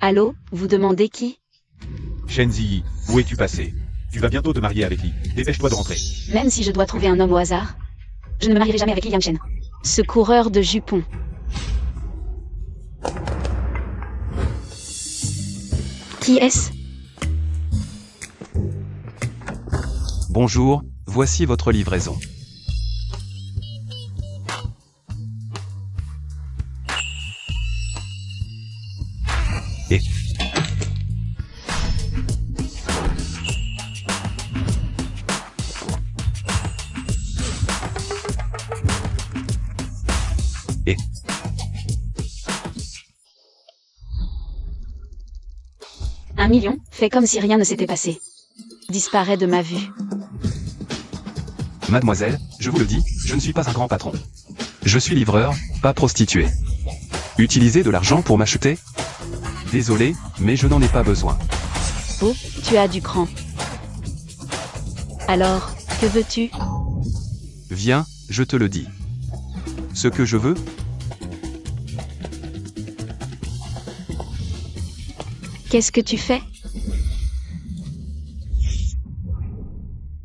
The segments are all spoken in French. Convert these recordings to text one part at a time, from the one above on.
Allô, vous demandez qui? Shen Ziyi, où es-tu passé? Tu vas bientôt te marier avec Li. Dépêche-toi de rentrer. Même si je dois trouver un homme au hasard, je ne me marierai jamais avec Li Yangshen. Ce coureur de jupons. Qui est-ce? Bonjour, voici votre livraison. Et Un million, fait comme si rien ne s'était passé. Disparaît de ma vue. mademoiselle, je vous le dis, je ne suis pas un grand patron. Je suis livreur, pas prostituée. Utiliser de l'argent pour m'acheter? Désolé, mais je n'en ai pas besoin. Oh, tu as du cran. Alors, que veux-tu? Viens, je te le dis. Ce que je veux? Qu'est-ce que tu fais?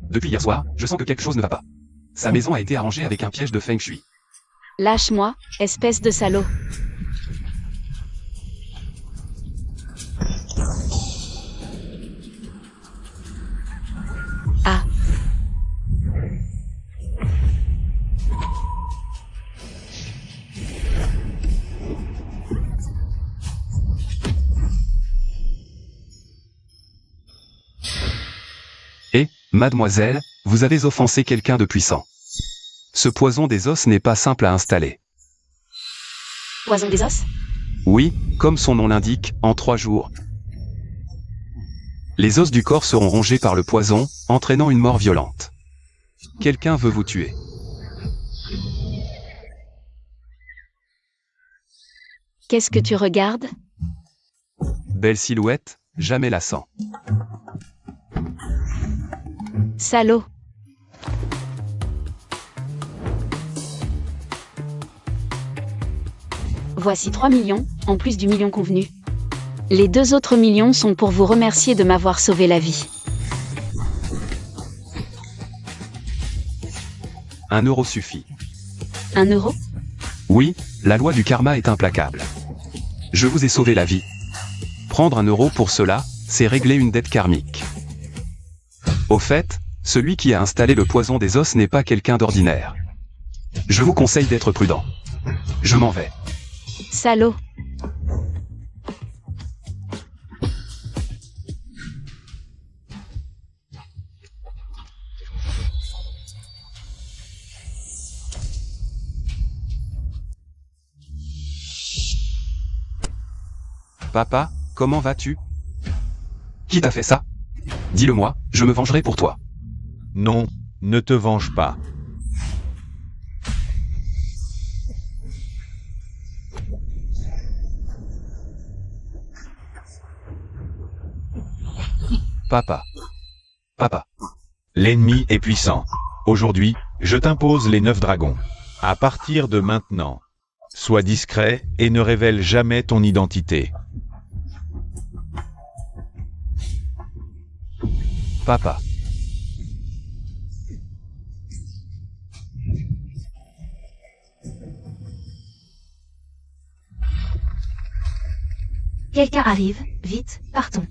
Depuis hier soir, je sens que quelque chose ne va pas. Sa maison a été arrangée avec un piège de Feng Shui. Lâche-moi, espèce de salaud. Ah. Et, mademoiselle, vous avez offensé quelqu'un de puissant. Ce poison des os n'est pas simple à installer. Poison des os? Oui, comme son nom l'indique, en 3 jours. Les os du corps seront rongés par le poison, entraînant une mort violente. Quelqu'un veut vous tuer. Qu'est-ce que tu regardes? Belle silhouette, jamais lassant. Salaud. Voici 3 millions, en plus du million convenu. Les 2 autres millions sont pour vous remercier de m'avoir sauvé la vie. 1 euro suffit. 1 euro? Oui, la loi du karma est implacable. Je vous ai sauvé la vie. Prendre 1 euro pour cela, c'est régler une dette karmique. Au fait, celui qui a installé le poison des os n'est pas quelqu'un d'ordinaire. Je vous conseille d'être prudent. Je m'en vais. Salaud. Papa, comment vas-tu? Qui t'a fait ça? Dis-le-moi, je me vengerai pour toi. Non, ne te venge pas. Papa. Papa. L'ennemi est puissant. Aujourd'hui, je t'impose les 9 dragons. À partir de maintenant, sois discret et ne révèle jamais ton identité. Papa. Quelqu'un arrive, vite, partons.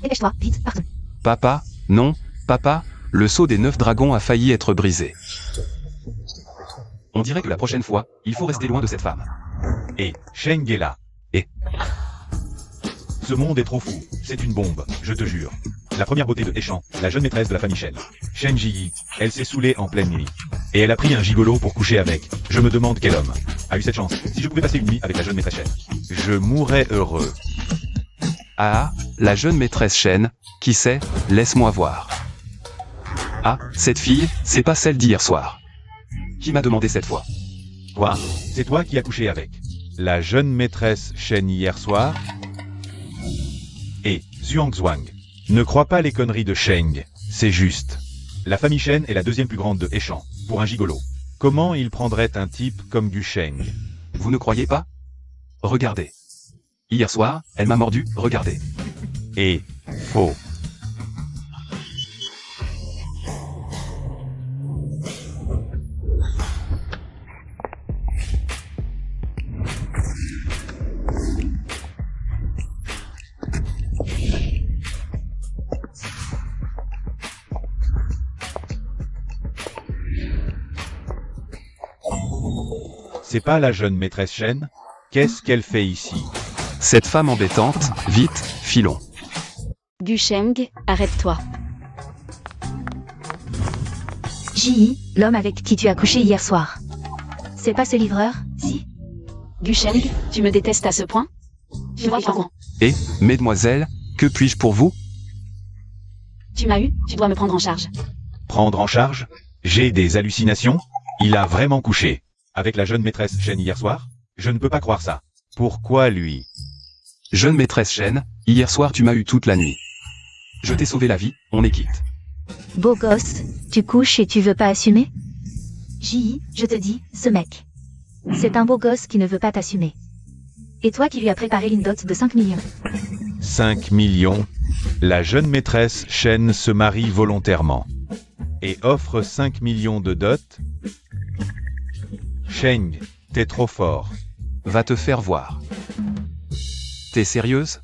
Dépêche-toi, vite, partons. Papa, non, papa, le sceau des 9 dragons a failli être brisé. On dirait que la prochaine fois, il faut rester loin de cette femme. Et Sheng est là. Et ce monde est trop fou. C'est une bombe, je te jure. La première beauté de Hechan, la jeune maîtresse de la famille Shen. Shen Jiyi, elle s'est saoulée en pleine nuit. Et elle a pris un gigolo pour coucher avec. Je me demande quel homme a eu cette chance. Si je pouvais passer une nuit avec la jeune maîtresse Shen, je mourrais heureux. ah, la jeune maîtresse Shen, qui sait, laisse-moi voir. Ah, cette fille, c'est pas celle d'hier soir. Qui m'a demandé cette fois? Quoi? C'est toi qui as couché avec la jeune maîtresse Shen hier soir? Et Zhuangzhuang, ne crois pas les conneries de Sheng, c'est juste. La famille Shen est la deuxième plus grande de Hechan, pour un gigolo. Comment il prendrait un type comme du Sheng? Vous ne croyez pas? Regardez. Hier soir, elle m'a mordu, regardez. Et faux. C'est pas la jeune maîtresse Chen? Qu'est-ce qu'elle fait ici? Cette femme embêtante, vite, filons. Gusheng, arrête-toi. Ji, l'homme avec qui tu as couché hier soir. C'est pas ce livreur, si? Gusheng, tu me détestes à ce point? Tu dois être au courant. Et, mesdemoiselles, que puis-je pour vous? Tu m'as eu, tu dois me prendre en charge. Prendre en charge? J'ai des hallucinations? Il a vraiment couché avec la jeune maîtresse Chen hier soir? Je ne peux pas croire ça. Pourquoi lui? Jeune maîtresse Chen, hier soir tu m'as eu toute la nuit. Je t'ai sauvé la vie, on est quitte. Beau gosse, tu couches et tu veux pas assumer? Ji, je te dis, ce mec. C'est un beau gosse qui ne veut pas t'assumer. Et toi qui lui as préparé une dot de 5 millions. 5 millions? La jeune maîtresse Chen se marie volontairement et offre 5 millions de dot? Sheng, t'es trop fort. Va te faire voir. T'es sérieuse?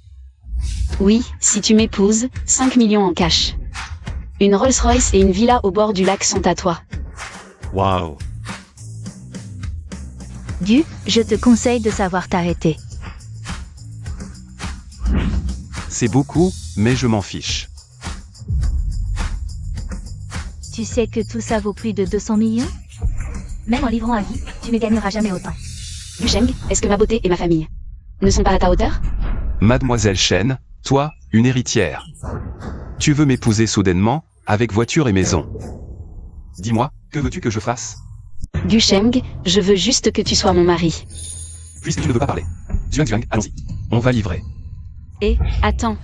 Oui, si tu m'épouses, 5 millions en cash. Une Rolls-Royce et une villa au bord du lac sont à toi. Waouh. Du, je te conseille de savoir t'arrêter. C'est beaucoup, mais je m'en fiche. Tu sais que tout ça vaut plus de 200 millions? Même en livrant à vie, tu ne gagneras jamais autant. Gusheng, est-ce que ma beauté et ma famille ne sont pas à ta hauteur? Mademoiselle Chen, toi, une héritière. Tu veux m'épouser soudainement, avec voiture et maison. Dis-moi, que veux-tu que je fasse? Gusheng, je veux juste que tu sois mon mari. Puisque tu ne veux pas parler. Zhuang, allons-y. On va livrer. Et, attends.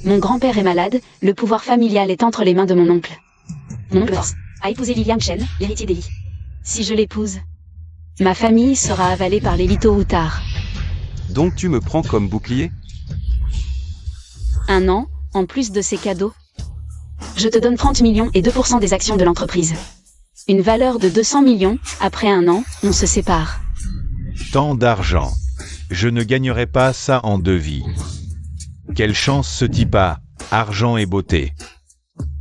Mon grand-père est malade, le pouvoir familial est entre les mains de mon oncle. Mon oncle a épousé Lilian Chen, l'héritier d'Eli. Si je l'épouse, ma famille sera avalée par l'élite tôt ou tard. Donc tu me prends comme bouclier? Un an, en plus de ces cadeaux. Je te donne 30 millions et 2% des actions de l'entreprise. Une valeur de 200 millions, après un an, on se sépare. Tant d'argent. Je ne gagnerai pas ça en 2 vies. Quelle chance ce type a, argent et beauté.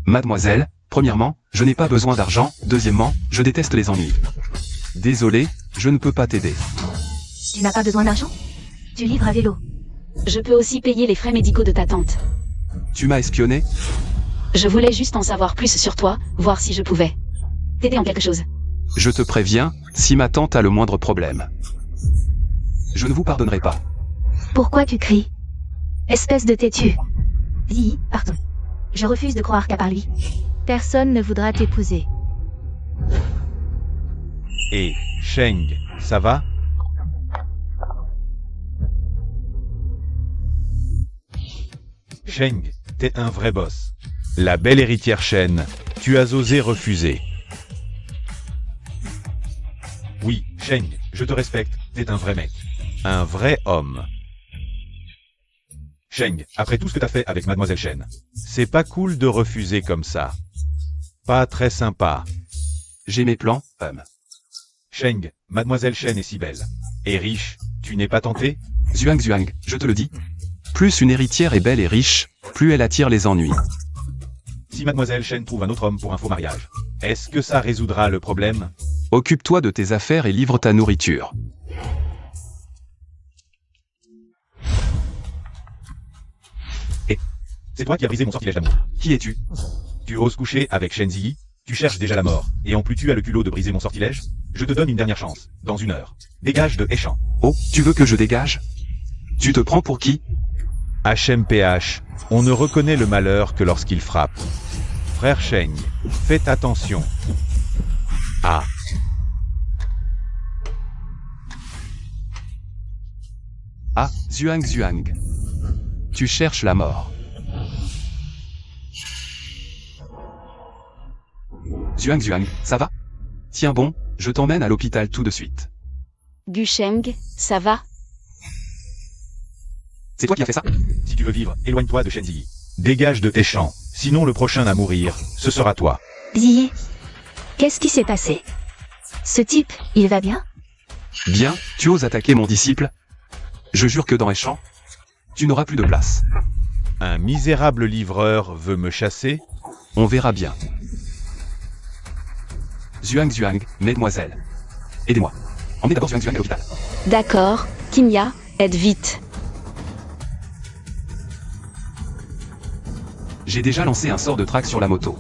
Mademoiselle, premièrement, je n'ai pas besoin d'argent, deuxièmement, je déteste les ennuis. Désolé, je ne peux pas t'aider. Tu n'as pas besoin d'argent? Tu livres à vélo. Je peux aussi payer les frais médicaux de ta tante. Tu m'as espionné? Je voulais juste en savoir plus sur toi, voir si je pouvais t'aider en quelque chose. Je te préviens, si ma tante a le moindre problème. Je ne vous pardonnerai pas. Pourquoi tu cries? Espèce de têtu. Dis, pardon. Je refuse de croire qu'à part lui, personne ne voudra t'épouser. Et, Sheng, ça va? Sheng, t'es un vrai boss. La belle héritière Chen, tu as osé refuser. Oui, Sheng, je te respecte, t'es un vrai mec. Un vrai homme. Sheng, après tout ce que t'as fait avec Mademoiselle Chen, c'est pas cool de refuser comme ça. Pas très sympa. J'ai mes plans, Sheng, Mademoiselle Chen est si belle. Et riche, tu n'es pas tenté? Zhuang, je te le dis. Plus une héritière est belle et riche, plus elle attire les ennuis. Si Mademoiselle Chen trouve un autre homme pour un faux mariage, est-ce que ça résoudra le problème? Occupe-toi de tes affaires et livre ta nourriture. Et c'est toi qui as brisé mon sortilège d'amour. Qui es-tu? Tu oses coucher avec Shen Ziyi? Tu cherches déjà la mort, et en plus tu as le culot de briser mon sortilège? Je te donne une dernière chance, dans 1 heure. Dégage de Hechan. Oh, tu veux que je dégage? Tu te prends pour qui? HMPH, on ne reconnaît le malheur que lorsqu'il frappe. Frère Sheng, faites attention. Ah. Ah, Zhuang. Tu cherches la mort. Zhuang, ça va? Tiens bon, je t'emmène à l'hôpital tout de suite. Gusheng, ça va? C'est toi qui as fait ça? Si tu veux vivre, éloigne-toi de Shenzi. Dégage de tes champs, sinon le prochain à mourir, ce sera toi. Ziyi, qu'est-ce qui s'est passé? Ce type, il va bien? Bien, tu oses attaquer mon disciple? Je jure que dans les champs, tu n'auras plus de place. Un misérable livreur veut me chasser? On verra bien. Zhuang, mesdemoiselles. Aidez-moi. Emmenez d'abord Zhuang à l'hôpital. D'accord, Kimya, aide vite. J'ai déjà lancé un sort de traque sur la moto.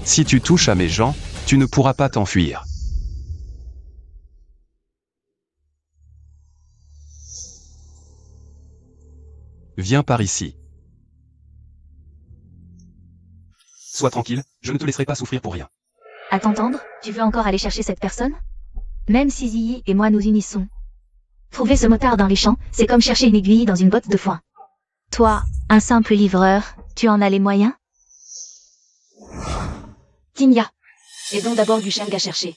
Si tu touches à mes gens, tu ne pourras pas t'enfuir. Viens par ici. Sois tranquille, je ne te laisserai pas souffrir pour rien. À t'entendre, tu veux encore aller chercher cette personne? Même si Ziyi et moi nous unissons. Trouver ce motard dans les champs, c'est comme chercher une aiguille dans une botte de foin. Toi, un simple livreur, tu en as les moyens? Kimya, aidons d'abord Gusheng à chercher.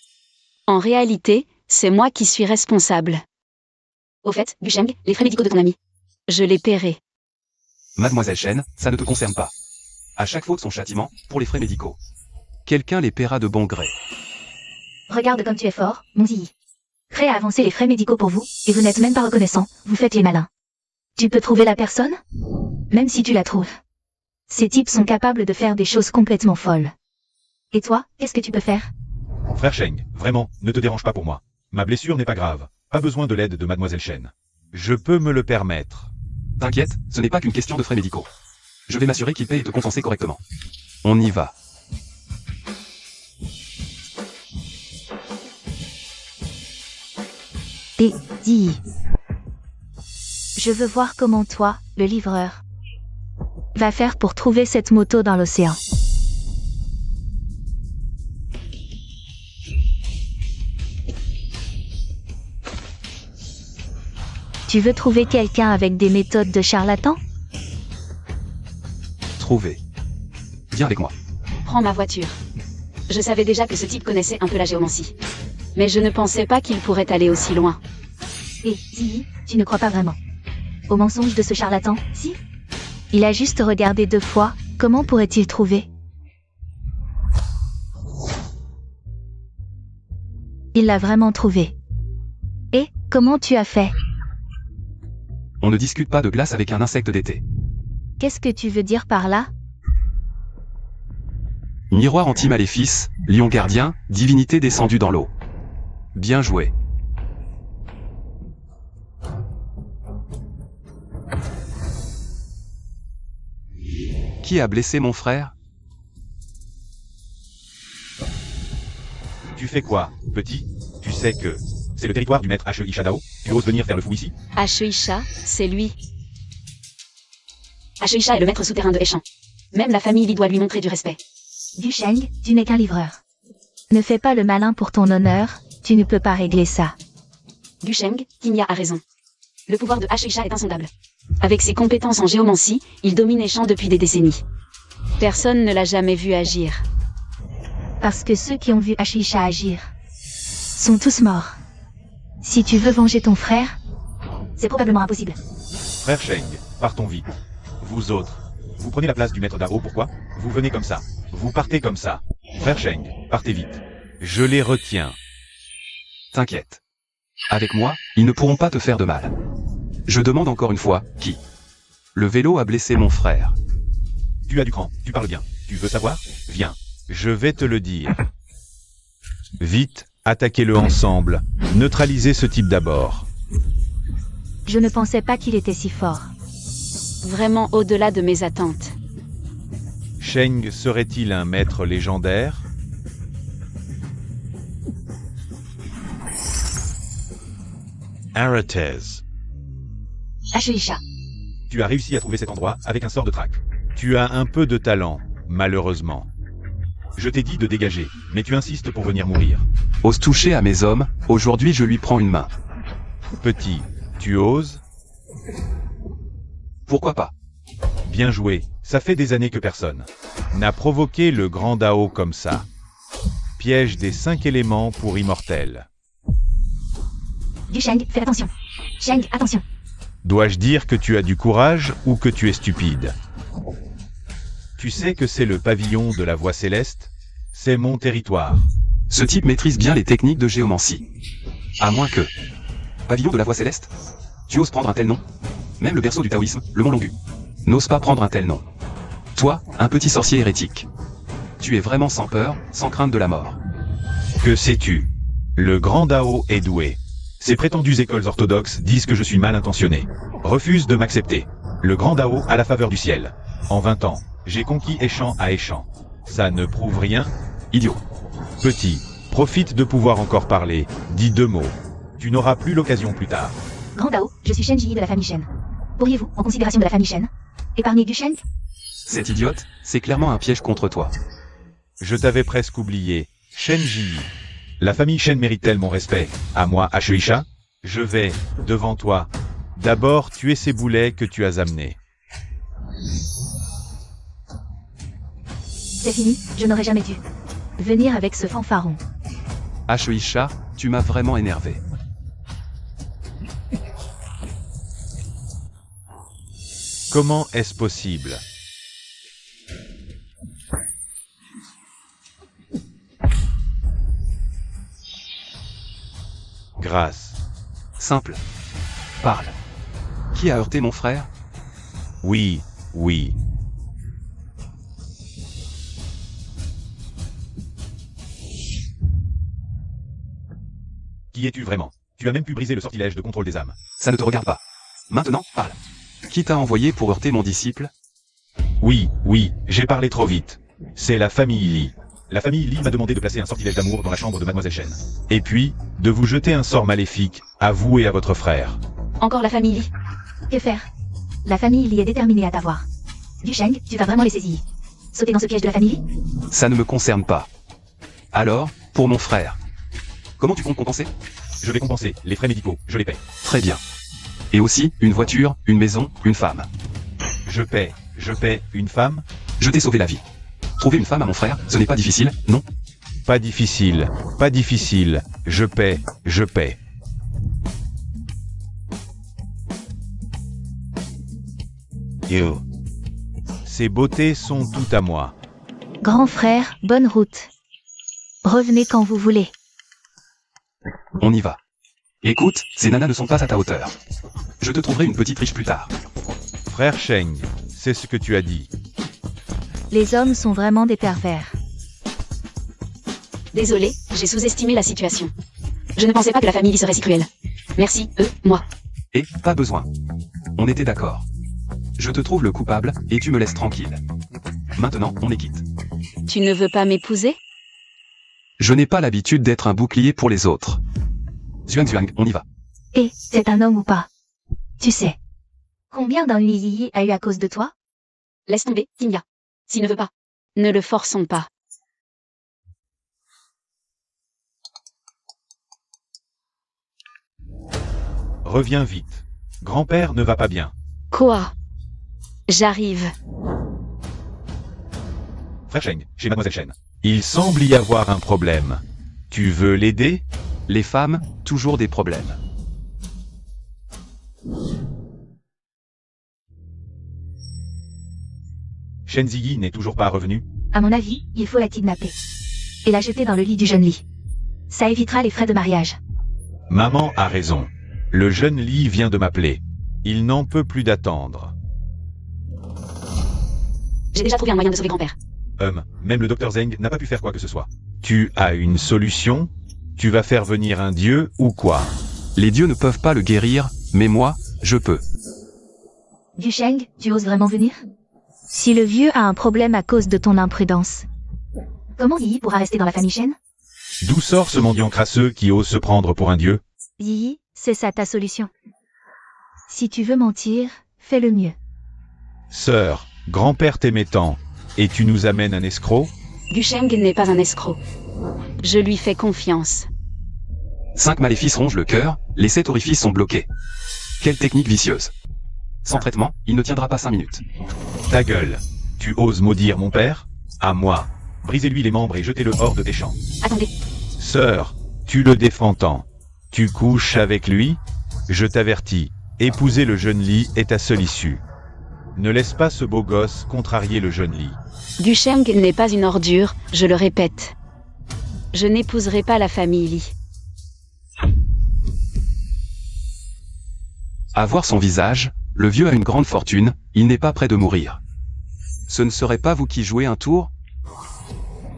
En réalité, c'est moi qui suis responsable. Au fait, Gusheng, les frais médicaux de ton ami. Je les paierai. Mademoiselle Shen, ça ne te concerne pas. À chaque faute son châtiment, pour les frais médicaux. Quelqu'un les paiera de bon gré. Regarde comme tu es fort, mon Ziyi. Prêt à avancer les frais médicaux pour vous, et vous n'êtes même pas reconnaissant, vous faites les malins. Tu peux trouver la personne? Même si tu la trouves. Ces types sont capables de faire des choses complètement folles. Et toi, qu'est-ce que tu peux faire? Frère Sheng, vraiment, ne te dérange pas pour moi. Ma blessure n'est pas grave. Pas besoin de l'aide de Mademoiselle Shen. Je peux me le permettre. T'inquiète, ce n'est pas qu'une question de frais médicaux. Je vais m'assurer qu'il paye et te compenser correctement. On y va. Et, Ziyi. Je veux voir comment toi, le livreur, va faire pour trouver cette moto dans l'océan. Tu veux trouver quelqu'un avec des méthodes de charlatan? Trouvé. Viens avec moi. Prends ma voiture. Je savais déjà que ce type connaissait un peu la géomancie. Mais je ne pensais pas qu'il pourrait aller aussi loin. Et, Ziyi, tu ne crois pas vraiment au mensonge de ce charlatan, si? Il a juste regardé 2 fois, comment pourrait-il trouver? Il l'a vraiment trouvé. Et, comment tu as fait? On ne discute pas de glace avec un insecte d'été. Qu'est-ce que tu veux dire par là? Miroir anti-maléfice, lion gardien, divinité descendue dans l'eau. Bien joué. Qui a blessé mon frère? Tu fais quoi, petit? Tu sais que c'est le territoire du maître H.E. Ishadao? Tu oses venir faire le fou ici? H.E.Isha, c'est lui. H.E.Isha est le maître souterrain de Heshan. Même la famille Li doit lui montrer du respect. Gusheng, tu n'es qu'un livreur. Ne fais pas le malin pour ton honneur, tu ne peux pas régler ça. Gusheng, Kimya a raison. Le pouvoir de H.E.Isha est insondable. Avec ses compétences en géomancie, il domine Heshan depuis des décennies. Personne ne l'a jamais vu agir. Parce que ceux qui ont vu H.E.Isha agir sont tous morts. Si tu veux venger ton frère, c'est probablement impossible. Frère Sheng, partons vite. Vous autres, vous prenez la place du maître Dao, pourquoi? Vous venez comme ça. Vous partez comme ça. Frère Sheng, partez vite. Je les retiens. T'inquiète. Avec moi, ils ne pourront pas te faire de mal. Je demande encore une fois, qui? Le vélo a blessé mon frère. Tu as du cran, tu parles bien. Tu veux savoir? Viens. Je vais te le dire. Vite, attaquez-le ensemble. Neutralisez ce type d'abord. Je ne pensais pas qu'il était si fort. Vraiment au-delà de mes attentes. Sheng serait-il un maître légendaire? Aratez. H.E.Isha. Tu as réussi à trouver cet endroit avec un sort de traque. Tu as un peu de talent, malheureusement. Je t'ai dit de dégager, mais tu insistes pour venir mourir. Ose toucher à mes hommes, aujourd'hui je lui prends une main. Petit, tu oses? Pourquoi pas? Bien joué, ça fait des années que personne n'a provoqué le grand Dao comme ça. Piège des 5 éléments pour immortel. Gusheng, fais attention. Sheng, attention. Dois-je dire que tu as du courage ou que tu es stupide? Tu sais que c'est le pavillon de la voie céleste? C'est mon territoire. Ce type maîtrise bien les techniques de géomancie. À moins que... Pavillon de la voie céleste? Tu oses prendre un tel nom? Même le berceau du taoïsme, le Mont Longu, n'ose pas prendre un tel nom. Toi, un petit sorcier hérétique. Tu es vraiment sans peur, sans crainte de la mort. Que sais-tu? Le grand Dao est doué. Ces prétendues écoles orthodoxes disent que je suis mal intentionné. Refusent de m'accepter. Le grand Dao a la faveur du ciel. En 20 ans, j'ai conquis échant à échant. Ça ne prouve rien? Idiot. Petit, profite de pouvoir encore parler. Dis 2 mots. Tu n'auras plus l'occasion plus tard. Grand Dao, je suis Shen Ji de la famille Shen. Pourriez-vous, en considération de la famille Shen, épargner du Shen? Cette idiote, c'est clairement un piège contre toi. Je t'avais presque oublié. Shen Ji. La famille Shen mérite-t-elle mon respect? À moi, Ashuisha? Je vais, devant toi, d'abord tuer ces boulets que tu as amenés. C'est fini, je n'aurais jamais dû venir avec ce fanfaron. Ashuisha, tu m'as vraiment énervé. Comment est-ce possible? Grâce. Simple. Parle. Qui a heurté mon frère? Oui, oui. Qui es-tu vraiment? Tu as même pu briser le sortilège de contrôle des âmes. Ça ne te regarde pas. Maintenant, parle. Qui t'a envoyé pour heurter mon disciple? Oui, oui, j'ai parlé trop vite. C'est la famille Li. La famille Li m'a demandé de placer un sortilège d'amour dans la chambre de Mademoiselle Shen. Et puis, de vous jeter un sort maléfique, à vous et à votre frère. Encore la famille Li. Que faire? La famille Li est déterminée à t'avoir. Du Sheng, tu vas vraiment laisser Ziyi sauter dans ce piège de la famille Li? Ça ne me concerne pas. Alors, pour mon frère. Comment tu comptes compenser? Je vais compenser, les frais médicaux, je les paie. Très bien. Et aussi, une voiture, une maison, une femme. Je paie, une femme? Je t'ai sauvé la vie. Trouver une femme à mon frère, ce n'est pas difficile, non? Pas difficile, pas difficile. Je paie, je paie. Yo. Ces beautés sont toutes à moi. Grand frère, bonne route. Revenez quand vous voulez. On y va. Écoute, ces nanas ne sont pas à ta hauteur. Je te trouverai une petite riche plus tard. Frère Sheng, c'est ce que tu as dit. Les hommes sont vraiment des pervers. Désolé, j'ai sous-estimé la situation. Je ne pensais pas que la famille Li serait si cruelle. Merci, moi. Et, pas besoin. On était d'accord. Je te trouve le coupable, et tu me laisses tranquille. Maintenant, on est quitte. Tu ne veux pas m'épouser? Je n'ai pas l'habitude d'être un bouclier pour les autres. Zhuang, on y va. Et, c'est un homme ou pas? Tu sais. Combien d'ennuis Ziyi a eu à cause de toi? Laisse tomber, Tinya. S'il ne veut pas. Ne le forçons pas. Reviens vite. Grand-père ne va pas bien. Quoi? J'arrive. Frère Sheng, chez Mademoiselle Shen. Il semble y avoir un problème. Tu veux l'aider? Les femmes, toujours des problèmes. Shen Ziyi n'est toujours pas revenu? À mon avis, il faut la kidnapper. Et la jeter dans le lit du jeune Li. Ça évitera les frais de mariage. Maman a raison. Le jeune Li vient de m'appeler. Il n'en peut plus d'attendre. J'ai déjà trouvé un moyen de sauver grand-père. Même le docteur Zeng n'a pas pu faire quoi que ce soit. Tu as une solution? Tu vas faire venir un dieu ou quoi? Les dieux ne peuvent pas le guérir, mais moi, je peux. Du Sheng, tu oses vraiment venir? Si le vieux a un problème à cause de ton imprudence, comment Ziyi pourra rester dans la famille Shen? D'où sort ce mendiant crasseux qui ose se prendre pour un dieu? Ziyi, c'est ça ta solution. Si tu veux mentir, fais le mieux. Sœur, grand-père t'aimait tant, et tu nous amènes un escroc? Du Sheng n'est pas un escroc. Je lui fais confiance. 5 maléfices rongent le cœur, les 7 orifices sont bloqués. Quelle technique vicieuse. Sans traitement, il ne tiendra pas 5 minutes. Ta gueule. Tu oses maudire mon père? À moi. Brisez-lui les membres et jetez-le hors de tes champs. Attendez. Sœur, tu le défends tant. Tu couches avec lui? Je t'avertis, Épouser le jeune Li est ta seule issue. Ne laisse pas ce beau gosse contrarier le jeune Li. Dusheng n'est pas une ordure, je le répète. Je n'épouserai pas la famille Li. À voir son visage, le vieux a une grande fortune, il n'est pas près de mourir. Ce ne serait pas vous qui jouez un tour?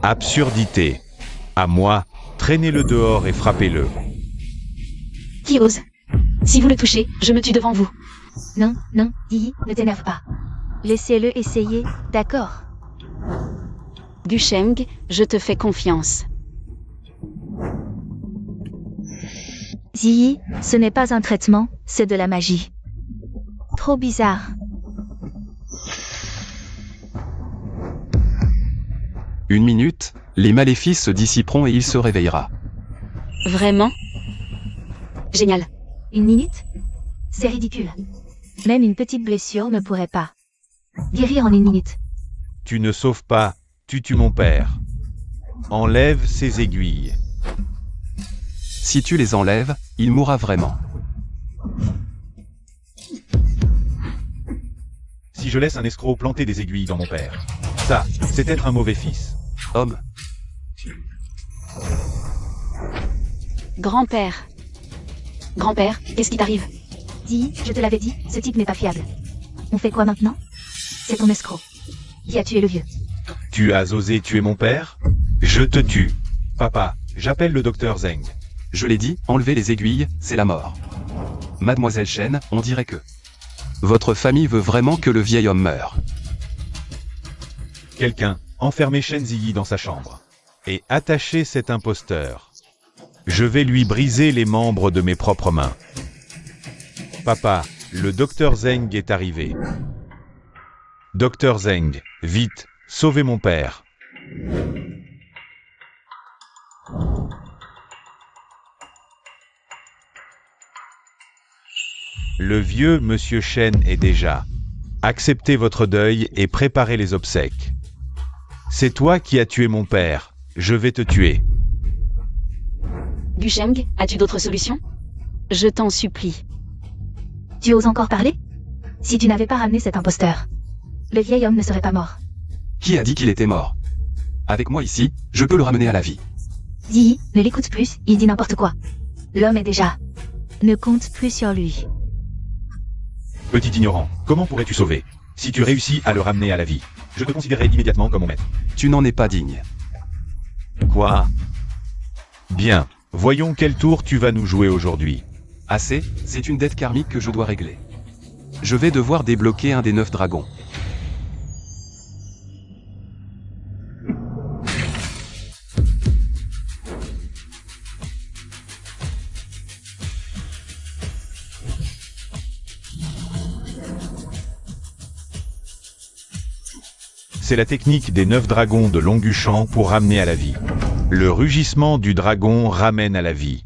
Absurdité. À moi, traînez-le dehors et frappez-le. Qui ose? Si vous le touchez, je me tue devant vous. Non, non, Yi, ne t'énerve pas. Laissez-le essayer, d'accord? Dusheng, je te fais confiance. Ziyi, ce n'est pas un traitement, c'est de la magie. Trop bizarre. Une minute, les maléfices se dissiperont et il se réveillera. Vraiment? Génial. Une minute? C'est ridicule. Même une petite blessure ne pourrait pas guérir en une minute. Tu ne sauves pas, tu tues mon père. Enlève ces aiguilles. Si tu les enlèves, il mourra vraiment. Si je laisse un escroc planter des aiguilles dans mon père, ça, c'est être un mauvais fils. Homme, Grand-père. Grand-père, qu'est-ce qui t'arrive? Ziyi, je te l'avais dit, ce type n'est pas fiable. On fait quoi maintenant? C'est ton escroc. Qui a tué le vieux? Tu as osé tuer mon père? Je te tue. Papa, j'appelle le docteur Zeng. je l'ai dit, enlever les aiguilles, c'est la mort. Mademoiselle Chen, on dirait que... Votre famille veut vraiment que le vieil homme meure. Quelqu'un, enfermez Shen Ziyi dans sa chambre. Et attachez cet imposteur. Je vais lui briser les membres de mes propres mains. Papa, le docteur Zeng est arrivé. Docteur Zeng, vite, sauvez mon père. Le vieux monsieur Shen est déjà. Acceptez votre deuil et préparez les obsèques. C'est toi qui as tué mon père. Je vais te tuer. Dusheng, as-tu d'autres solutions? Je t'en supplie. Tu oses encore parler? Si tu n'avais pas ramené cet imposteur, le vieil homme ne serait pas mort. Qui a dit qu'il était mort? Avec moi ici, je peux le ramener à la vie. Ziyi, ne l'écoute plus, il dit n'importe quoi. L'homme est déjà. Ne compte plus sur lui. Petit ignorant, comment pourrais-tu sauver? Si tu réussis à le ramener à la vie, je te considérerai immédiatement comme mon maître. Tu n'en es pas digne. Quoi? Bien, voyons quel tour tu vas nous jouer aujourd'hui. Assez, c'est une dette karmique que je dois régler. Je vais devoir débloquer un des 9 dragons. C'est la technique des 9 dragons de Longuchamp pour ramener à la vie. Le rugissement du dragon ramène à la vie.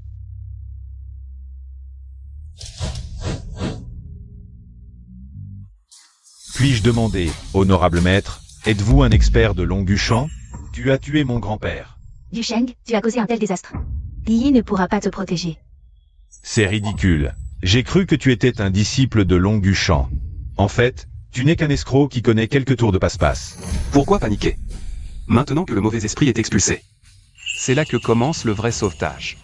Puis-je demander, honorable maître, êtes-vous un expert de Longuchamp? Tu as tué mon grand-père. Dusheng, tu as causé un tel désastre. Yi ne pourra pas te protéger. C'est ridicule. J'ai cru que tu étais un disciple de Longuchamp. En fait, tu n'es qu'un escroc qui connaît quelques tours de passe-passe. Pourquoi paniquer? Maintenant que le mauvais esprit est expulsé. C'est là que commence le vrai sauvetage.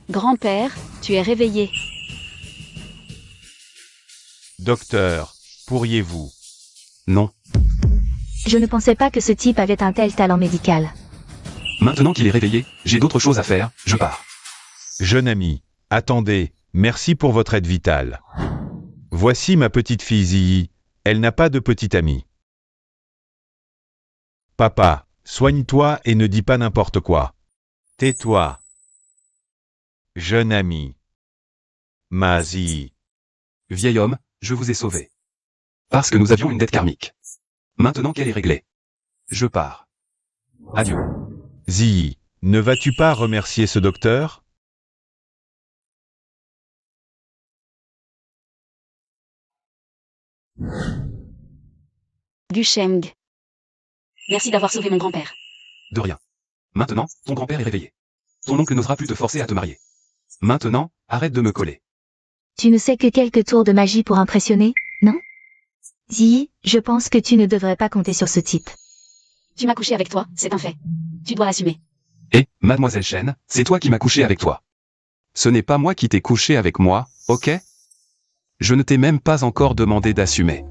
Grand-père, tu es réveillé. Docteur, pourriez-vous? Non. Je ne pensais pas que ce type avait un tel talent médical. Maintenant qu'il est réveillé, j'ai d'autres choses à faire, je pars. Jeune ami, attendez, merci pour votre aide vitale. Voici ma petite fille Ziyi, elle n'a pas de petit ami. Papa, soigne-toi et ne dis pas n'importe quoi. Tais-toi. Jeune ami. Ma Ziyi. Vieil homme, je vous ai sauvé. Parce que nous avions une dette karmique. Maintenant qu'elle est réglée. Je pars. Adieu. Ziyi, ne vas-tu pas remercier ce docteur? Dusheng. Merci d'avoir sauvé mon grand-père. De rien. Maintenant, ton grand-père est réveillé. Ton oncle n'osera plus te forcer à te marier. Maintenant, arrête de me coller. Tu ne sais que quelques tours de magie pour impressionner, non? Ziyi, je pense que tu ne devrais pas compter sur ce type. Tu m'as couché avec toi, c'est un fait. Tu dois l'assumer. Et, mademoiselle Shen, c'est toi qui m'as couché avec toi. Ce n'est pas moi qui t'ai couché avec moi, ok? Je ne t'ai même pas encore demandé d'assumer.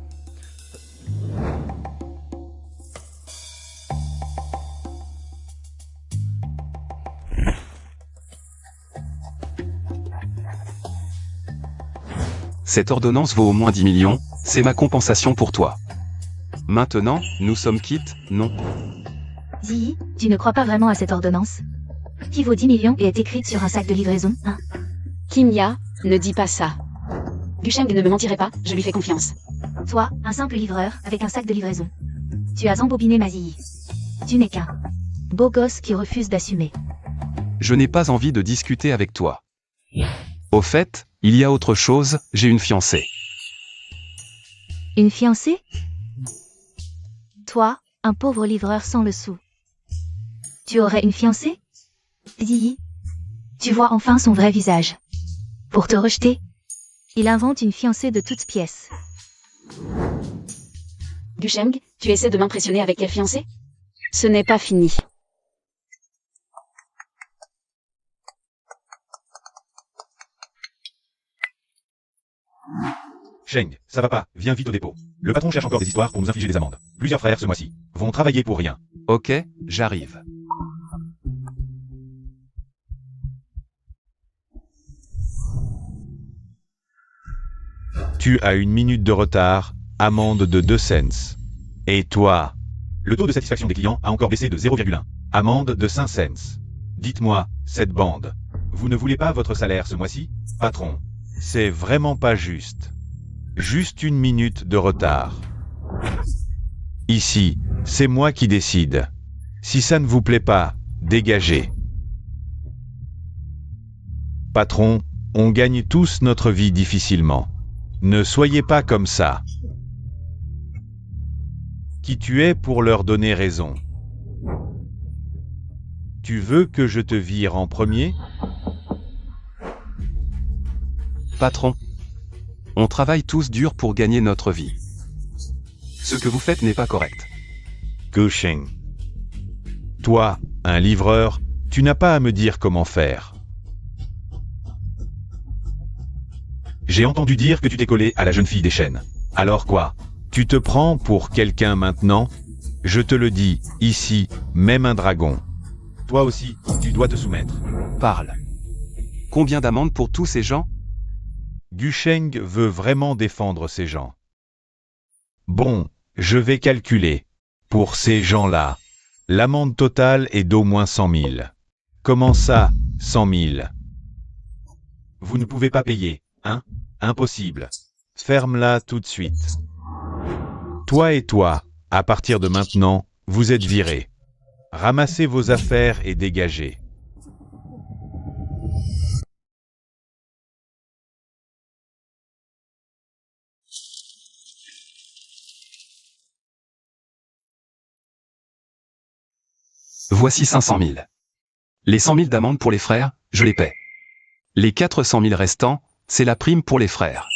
Cette ordonnance vaut au moins 10 millions, c'est ma compensation pour toi. Maintenant, nous sommes quittes, non? Ziyi, tu ne crois pas vraiment à cette ordonnance? Qui vaut 10 millions et est écrite sur un sac de livraison, hein? Kimia, ne dis pas ça. Gusheng ne me mentirait pas, je lui fais confiance. Toi, un simple livreur, avec un sac de livraison. Tu as embobiné ma Ziyi. Tu n'es qu'un beau gosse qui refuse d'assumer. Je n'ai pas envie de discuter avec toi. Au fait, il y a autre chose, j'ai une fiancée. Une fiancée? Toi, un pauvre livreur sans le sou. Tu aurais une fiancée? Ziyi. Tu vois enfin son vrai visage. Pour te rejeter, il invente une fiancée de toutes pièces. Gusheng, tu essaies de m'impressionner avec quelle fiancée? Ce n'est pas fini. Sheng, ça va pas, viens vite au dépôt. Le patron cherche encore des histoires pour nous infliger des amendes. Plusieurs frères ce mois-ci vont travailler pour rien. Ok, j'arrive. Tu as 1 minute de retard, amende de 2 cents. Et toi? Le taux de satisfaction des clients a encore baissé de 0,1. Amende de 5 cents. Dites-moi, cette bande, vous ne voulez pas votre salaire ce mois-ci, patron? C'est vraiment pas juste. Juste 1 minute de retard. Ici, c'est moi qui décide. Si ça ne vous plaît pas, dégagez. Patron, on gagne tous notre vie difficilement. Ne soyez pas comme ça. Qui tu es pour leur donner raison? Tu veux que je te vire en premier? Patron. On travaille tous dur pour gagner notre vie. Ce que vous faites n'est pas correct. Gusheng. Toi, un livreur, tu n'as pas à me dire comment faire. J'ai entendu dire que tu t'es collé à la jeune fille des chênes. Alors quoi? Tu te prends pour quelqu'un maintenant? Je te le dis, ici, même un dragon. Toi aussi, tu dois te soumettre. Parle. Combien d'amendes pour tous ces gens? Gusheng veut vraiment défendre ces gens. Bon, je vais calculer. Pour ces gens-là, l'amende totale est d'au moins 100 000. Comment ça, 100 000? Vous ne pouvez pas payer, hein? Impossible. Ferme-la tout de suite. Toi et toi, à partir de maintenant, vous êtes virés. Ramassez vos affaires et dégagez. Voici 500 000. Les 100 000 d'amende pour les frères, je les paie. Les 400 000 restants, c'est la prime pour les frères.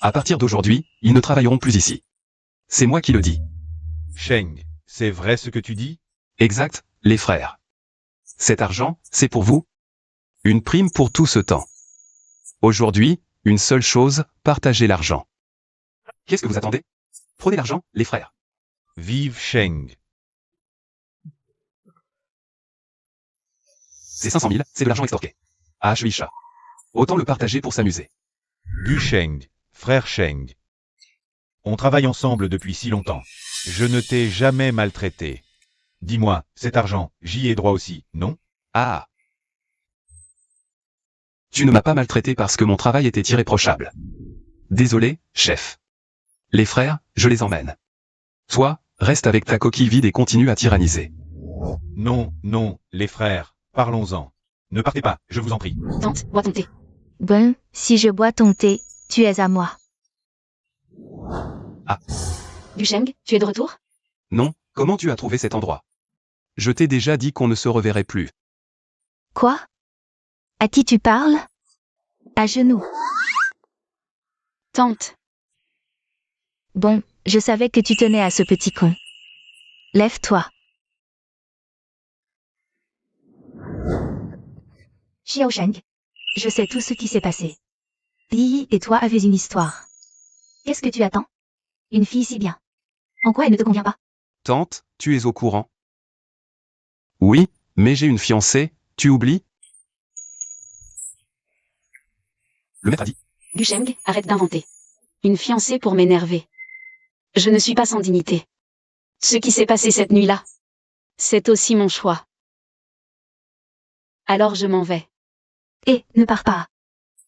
À partir d'aujourd'hui, ils ne travailleront plus ici. C'est moi qui le dis. Sheng, c'est vrai ce que tu dis? Exact, les frères. Cet argent, c'est pour vous. Une prime pour tout ce temps. Aujourd'hui, une seule chose, partagez l'argent. Qu'est-ce que vous attendez? Prenez l'argent, les frères. Vive Sheng. C'est 500 000, c'est de l'argent extorqué. Ah, Shuisha. Autant le partager pour s'amuser. Gusheng, frère Sheng. On travaille ensemble depuis si longtemps. Je ne t'ai jamais maltraité. Dis-moi, cet argent, j'y ai droit aussi, non? Ah. Tu ne m'as pas maltraité parce que mon travail était irréprochable. Désolé, chef. Les frères, je les emmène. Toi, reste avec ta coquille vide et continue à tyranniser. Non, non, les frères, parlons-en. Ne partez pas, je vous en prie. Tante, bois ton thé. Bon, si je bois ton thé, tu es à moi. Gusheng, tu es de retour? Non, comment tu as trouvé cet endroit? Je t'ai déjà dit qu'on ne se reverrait plus. Quoi? À qui tu parles? À genoux. Tante, Bon, je savais que tu tenais à ce petit con. Lève-toi. Xiao Sheng, je sais tout ce qui s'est passé. Li et toi avez une histoire. Qu'est-ce que tu attends? Une fille si bien. En quoi elle ne te convient pas? Tante, tu es au courant? Oui, mais j'ai une fiancée, tu oublies? Le maître a dit. Gusheng, arrête d'inventer. Une fiancée pour m'énerver. Je ne suis pas sans dignité. Ce qui s'est passé cette nuit-là, c'est aussi mon choix. Alors je m'en vais. Ne pars pas.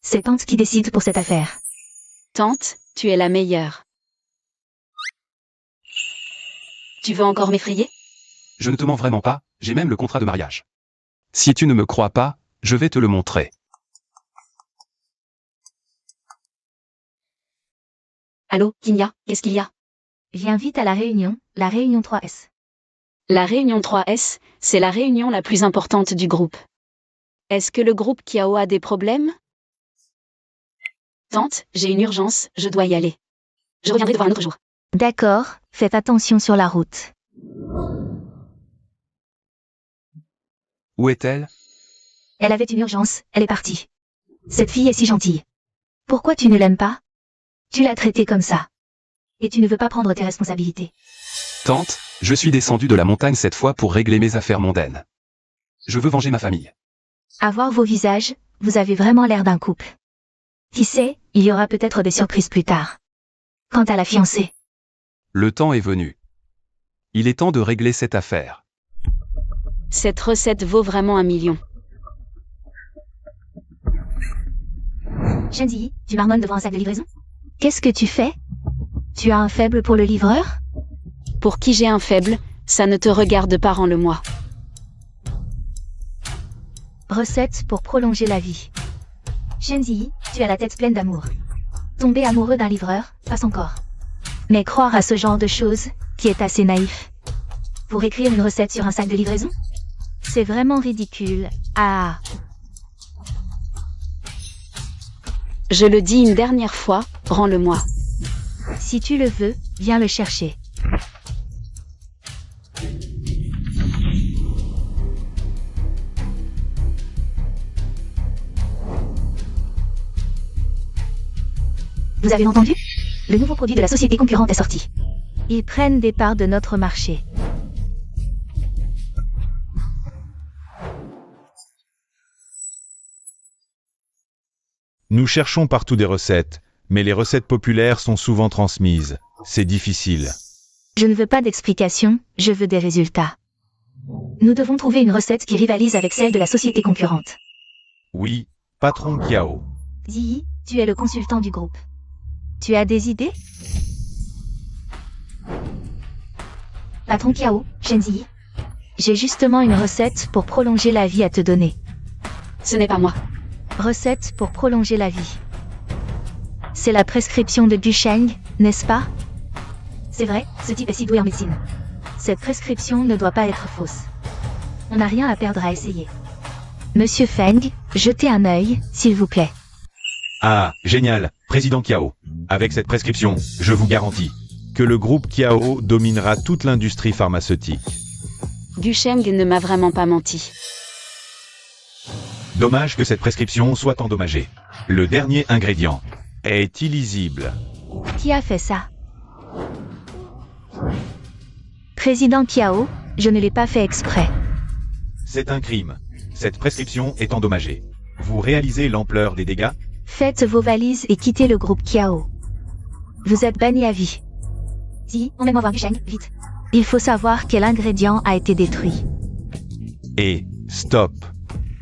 C'est Tante qui décide pour cette affaire. Tante, tu es la meilleure. Tu veux encore m'effrayer? Je ne te mens vraiment pas, j'ai même le contrat de mariage. Si tu ne me crois pas, je vais te le montrer. Allô, Kinya, qu'est-ce qu'il y a? Viens vite à la réunion 3S. La réunion 3S, c'est la réunion la plus importante du groupe. Est-ce que le groupe Kiao a des problèmes? Tante, j'ai une urgence, je dois y aller. Je reviendrai te voir un autre jour. D'accord, faites attention sur la route. Où est-elle? Elle avait une urgence, elle est partie. Cette fille est si gentille. Pourquoi tu ne l'aimes pas? Tu l'as traitée comme ça. Et tu ne veux pas prendre tes responsabilités. Tante, je suis descendu de la montagne cette fois pour régler mes affaires mondaines. Je veux venger ma famille. À voir vos visages, vous avez vraiment l'air d'un couple. Qui sait, il y aura peut-être des surprises plus tard. Quant à la fiancée, Le temps est venu. Il est temps de régler cette affaire. Cette recette vaut vraiment 1 million. Shenzi, tu marmonnes devant un sac de livraison? Qu'est-ce que tu fais? Tu as un faible pour le livreur? Pour qui j'ai un faible, ça ne te regarde pas, rends-le-moi. Recette pour prolonger la vie. Shenzi, tu as la tête pleine d'amour. Tomber amoureux d'un livreur, passe encore. Mais croire à ce genre de choses, qui est assez naïf. Pour écrire une recette sur un sac de livraison? C'est vraiment ridicule. Ah. Je le dis une dernière fois, rends-le-moi. Si tu le veux, viens le chercher. Vous avez entendu? Le nouveau produit de la société concurrente est sorti. Ils prennent des parts de notre marché. Nous cherchons partout des recettes, mais les recettes populaires sont souvent transmises. C'est difficile. Je ne veux pas d'explication, je veux des résultats. Nous devons trouver une recette qui rivalise avec celle de la société concurrente. Oui, patron Kiao. Ziyi, tu es le consultant du groupe. Tu as des idées? Patron Kiao, Shenzi. J'ai justement une recette pour prolonger la vie à te donner. Ce n'est pas moi. Recette pour prolonger la vie. C'est la prescription de Gusheng, n'est-ce pas? C'est vrai, ce type est si doué en médecine. Cette prescription ne doit pas être fausse. On n'a rien à perdre à essayer. Monsieur Feng, jetez un œil, s'il vous plaît. Ah, génial, président Kiao. Avec cette prescription, je vous garantis que le groupe Kiao dominera toute l'industrie pharmaceutique. Gusheng ne m'a vraiment pas menti. Dommage que cette prescription soit endommagée. Le dernier ingrédient est illisible. Qui a fait ça? Président Kiao, je ne l'ai pas fait exprès. C'est un crime. Cette prescription est endommagée. Vous réalisez l'ampleur des dégâts? Faites vos valises et quittez le groupe Kiao. Vous êtes banni à vie. Si, emmène-moi voir Gusheng, vite. Il faut savoir quel ingrédient a été détruit. Et, stop.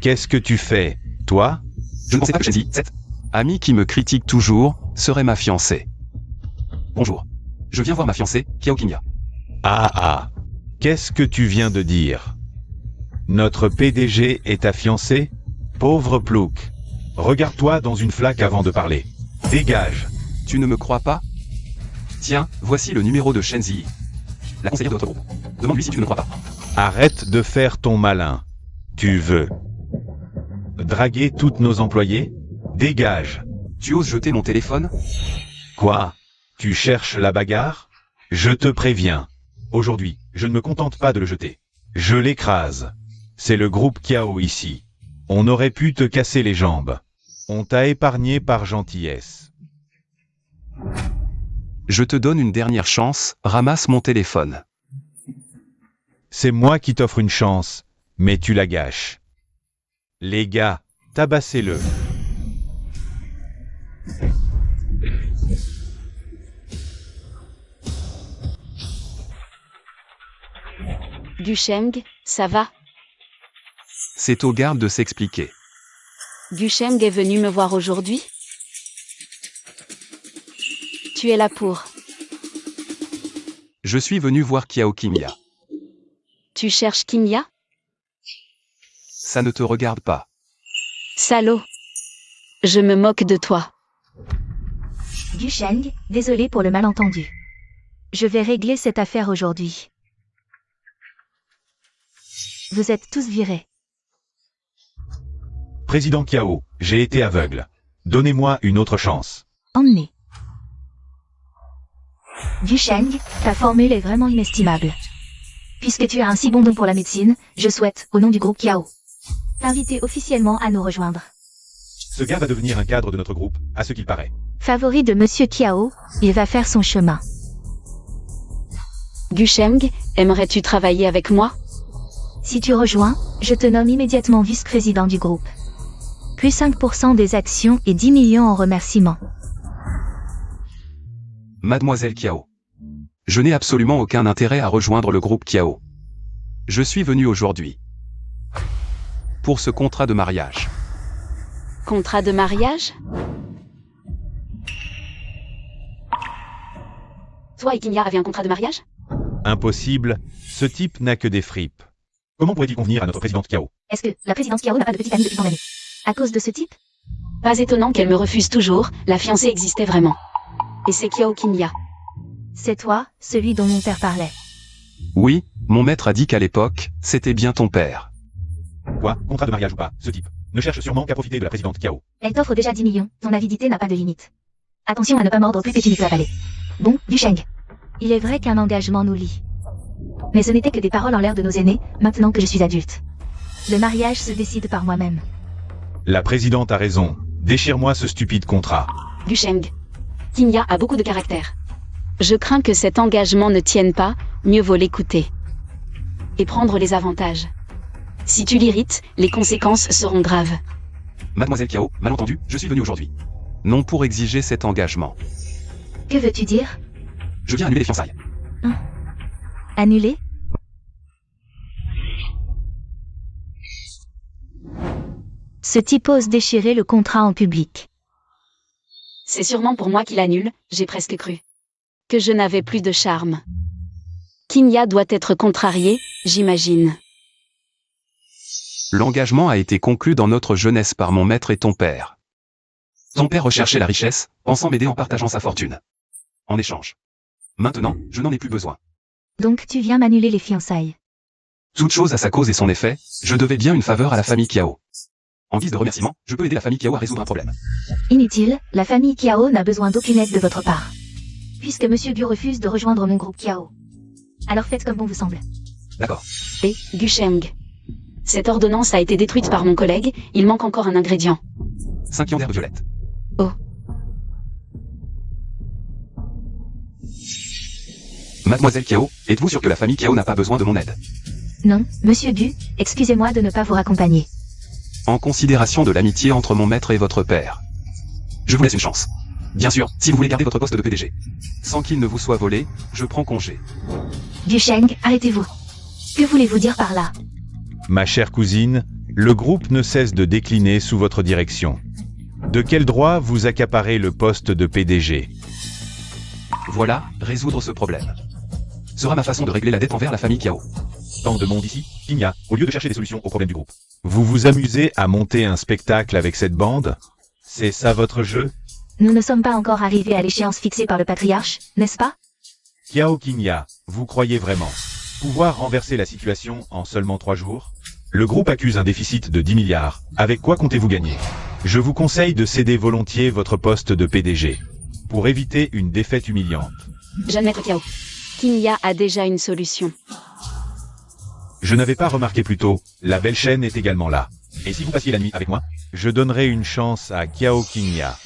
Qu'est-ce que tu fais, toi? Je ne pensais pas que Shenzi, cette amie qui me critique toujours, serait ma fiancée. Bonjour. Je viens voir ma fiancée, Kiao Kinya. Ah. Qu'est-ce que tu viens de dire? Notre PDG est ta fiancée? Pauvre plouc. Regarde-toi dans une flaque avant de parler. Dégage. Tu ne me crois pas? Tiens, voici le numéro de Shenzi. La conseillère de notre groupe. Demande-lui si tu ne me crois pas. Arrête de faire ton malin. Tu veux Draguer toutes nos employés? Dégage. Tu oses jeter mon téléphone? Quoi? Tu cherches la bagarre? Je te préviens. Aujourd'hui, je ne me contente pas de le jeter. Je l'écrase. C'est le groupe Kiao ici. On aurait pu te casser les jambes. On t'a épargné par gentillesse. Je te donne une dernière chance, ramasse mon téléphone. C'est moi qui t'offre une chance, mais tu la gâches. Les gars, tabassez-le. Gusheng, ça va? C'est au garde de s'expliquer. Gusheng est venu me voir aujourd'hui? Tu es là pour. Je suis venu voir Kiao Kimya. Tu cherches Kimya? Ça ne te regarde pas. Salaud. Je me moque de toi. Gusheng, désolé pour le malentendu. Je vais régler cette affaire aujourd'hui. Vous êtes tous virés. Président Kiao, j'ai été aveugle. Donnez-moi une autre chance. Emmenez. Gusheng, ta formule est vraiment inestimable. Puisque tu as un si bon don pour la médecine, je souhaite, au nom du groupe Kiao, t'inviter officiellement à nous rejoindre. Ce gars va devenir un cadre de notre groupe, à ce qu'il paraît. Favori de Monsieur Kiao, il va faire son chemin. Gusheng, aimerais-tu travailler avec moi? Si tu rejoins, je te nomme immédiatement vice-président du groupe. Plus 5% des actions et 10 millions en remerciements. Mademoiselle Kiao. Je n'ai absolument aucun intérêt à rejoindre le groupe Kiao. Je suis venu aujourd'hui pour ce contrat de mariage. Contrat de mariage? Toi et Kimya avez un contrat de mariage? Impossible, ce type n'a que des fripes. Comment pourrait-il convenir à notre présidente Kiao? Est-ce que la présidente Kiao n'a pas de petite amie depuis tant d'années? À cause de ce type? Pas étonnant qu'elle me refuse toujours, la fiancée existait vraiment. Et c'est Kiao Kimya. C'est toi, celui dont mon père parlait. Oui, mon maître a dit qu'à l'époque, c'était bien ton père. Quoi? Contrat de mariage ou pas? Ce type ne cherche sûrement qu'à profiter de la présidente Kiao. Elle t'offre déjà 10 millions, ton avidité n'a pas de limite. Attention à ne pas mordre plus que tu ne peux avaler. Bon, Gusheng. Il est vrai qu'un engagement nous lie. Mais ce n'était que des paroles en l'air de nos aînés, maintenant que je suis adulte. Le mariage se décide par moi-même. La présidente a raison. Déchire-moi ce stupide contrat. Gusheng. Kimya a beaucoup de caractère. Je crains que cet engagement ne tienne pas, mieux vaut l'écouter. Et prendre les avantages. Si tu l'irrites, les conséquences seront graves. Mademoiselle Kiao, malentendu, je suis venu aujourd'hui. Non pour exiger cet engagement. Que veux-tu dire? Je viens annuler les fiançailles. Annulé? Ce type ose déchirer le contrat en public. C'est sûrement pour moi qu'il annule, j'ai presque cru. Que je n'avais plus de charme. Kimya doit être contrariée, j'imagine. L'engagement a été conclu dans notre jeunesse par mon maître et ton père. Ton père recherchait la richesse, pensant m'aider en partageant sa fortune. En échange. Maintenant, je n'en ai plus besoin. Donc tu viens m'annuler les fiançailles. Toute chose a sa cause et son effet, je devais bien une faveur à la famille Kiao. En guise de remerciement, je peux aider la famille Kiao à résoudre un problème. Inutile, la famille Kiao n'a besoin d'aucune aide de votre part. Puisque Monsieur Gu refuse de rejoindre mon groupe Kiao. Alors faites comme bon vous semble. D'accord. Et, Gusheng. Cette ordonnance a été détruite par mon collègue, il manque encore un ingrédient. 5 ions d'herbe violette. Oh. Mademoiselle Kiao, êtes-vous sûre que la famille Kiao n'a pas besoin de mon aide? Non, Monsieur Gu, excusez-moi de ne pas vous raccompagner. En considération de l'amitié entre mon maître et votre père. Je vous laisse une chance. Bien sûr, si vous voulez garder votre poste de PDG. Sans qu'il ne vous soit volé, je prends congé. Gusheng, arrêtez-vous. Que voulez-vous dire par là? Ma chère cousine, le groupe ne cesse de décliner sous votre direction. De quel droit vous accaparez le poste de PDG? Voilà, résoudre ce problème. Sera ma façon de régler la dette envers la famille Kiao. Tant de monde ici, Kimya, au lieu de chercher des solutions aux problèmes du groupe. Vous vous amusez à monter un spectacle avec cette bande? C'est ça votre jeu? Nous ne sommes pas encore arrivés à l'échéance fixée par le patriarche, n'est-ce pas? Kiao Kimya, vous croyez vraiment pouvoir renverser la situation en seulement 3 jours? Le groupe accuse un déficit de 10 milliards. Avec quoi comptez-vous gagner? Je vous conseille de céder volontiers votre poste de PDG. Pour éviter une défaite humiliante. Jeune maître Kiao. Kinya a déjà une solution. Je n'avais pas remarqué plus tôt, la belle chaîne est également là. Et si vous passiez la nuit avec moi, je donnerai une chance à Kiao Kinya.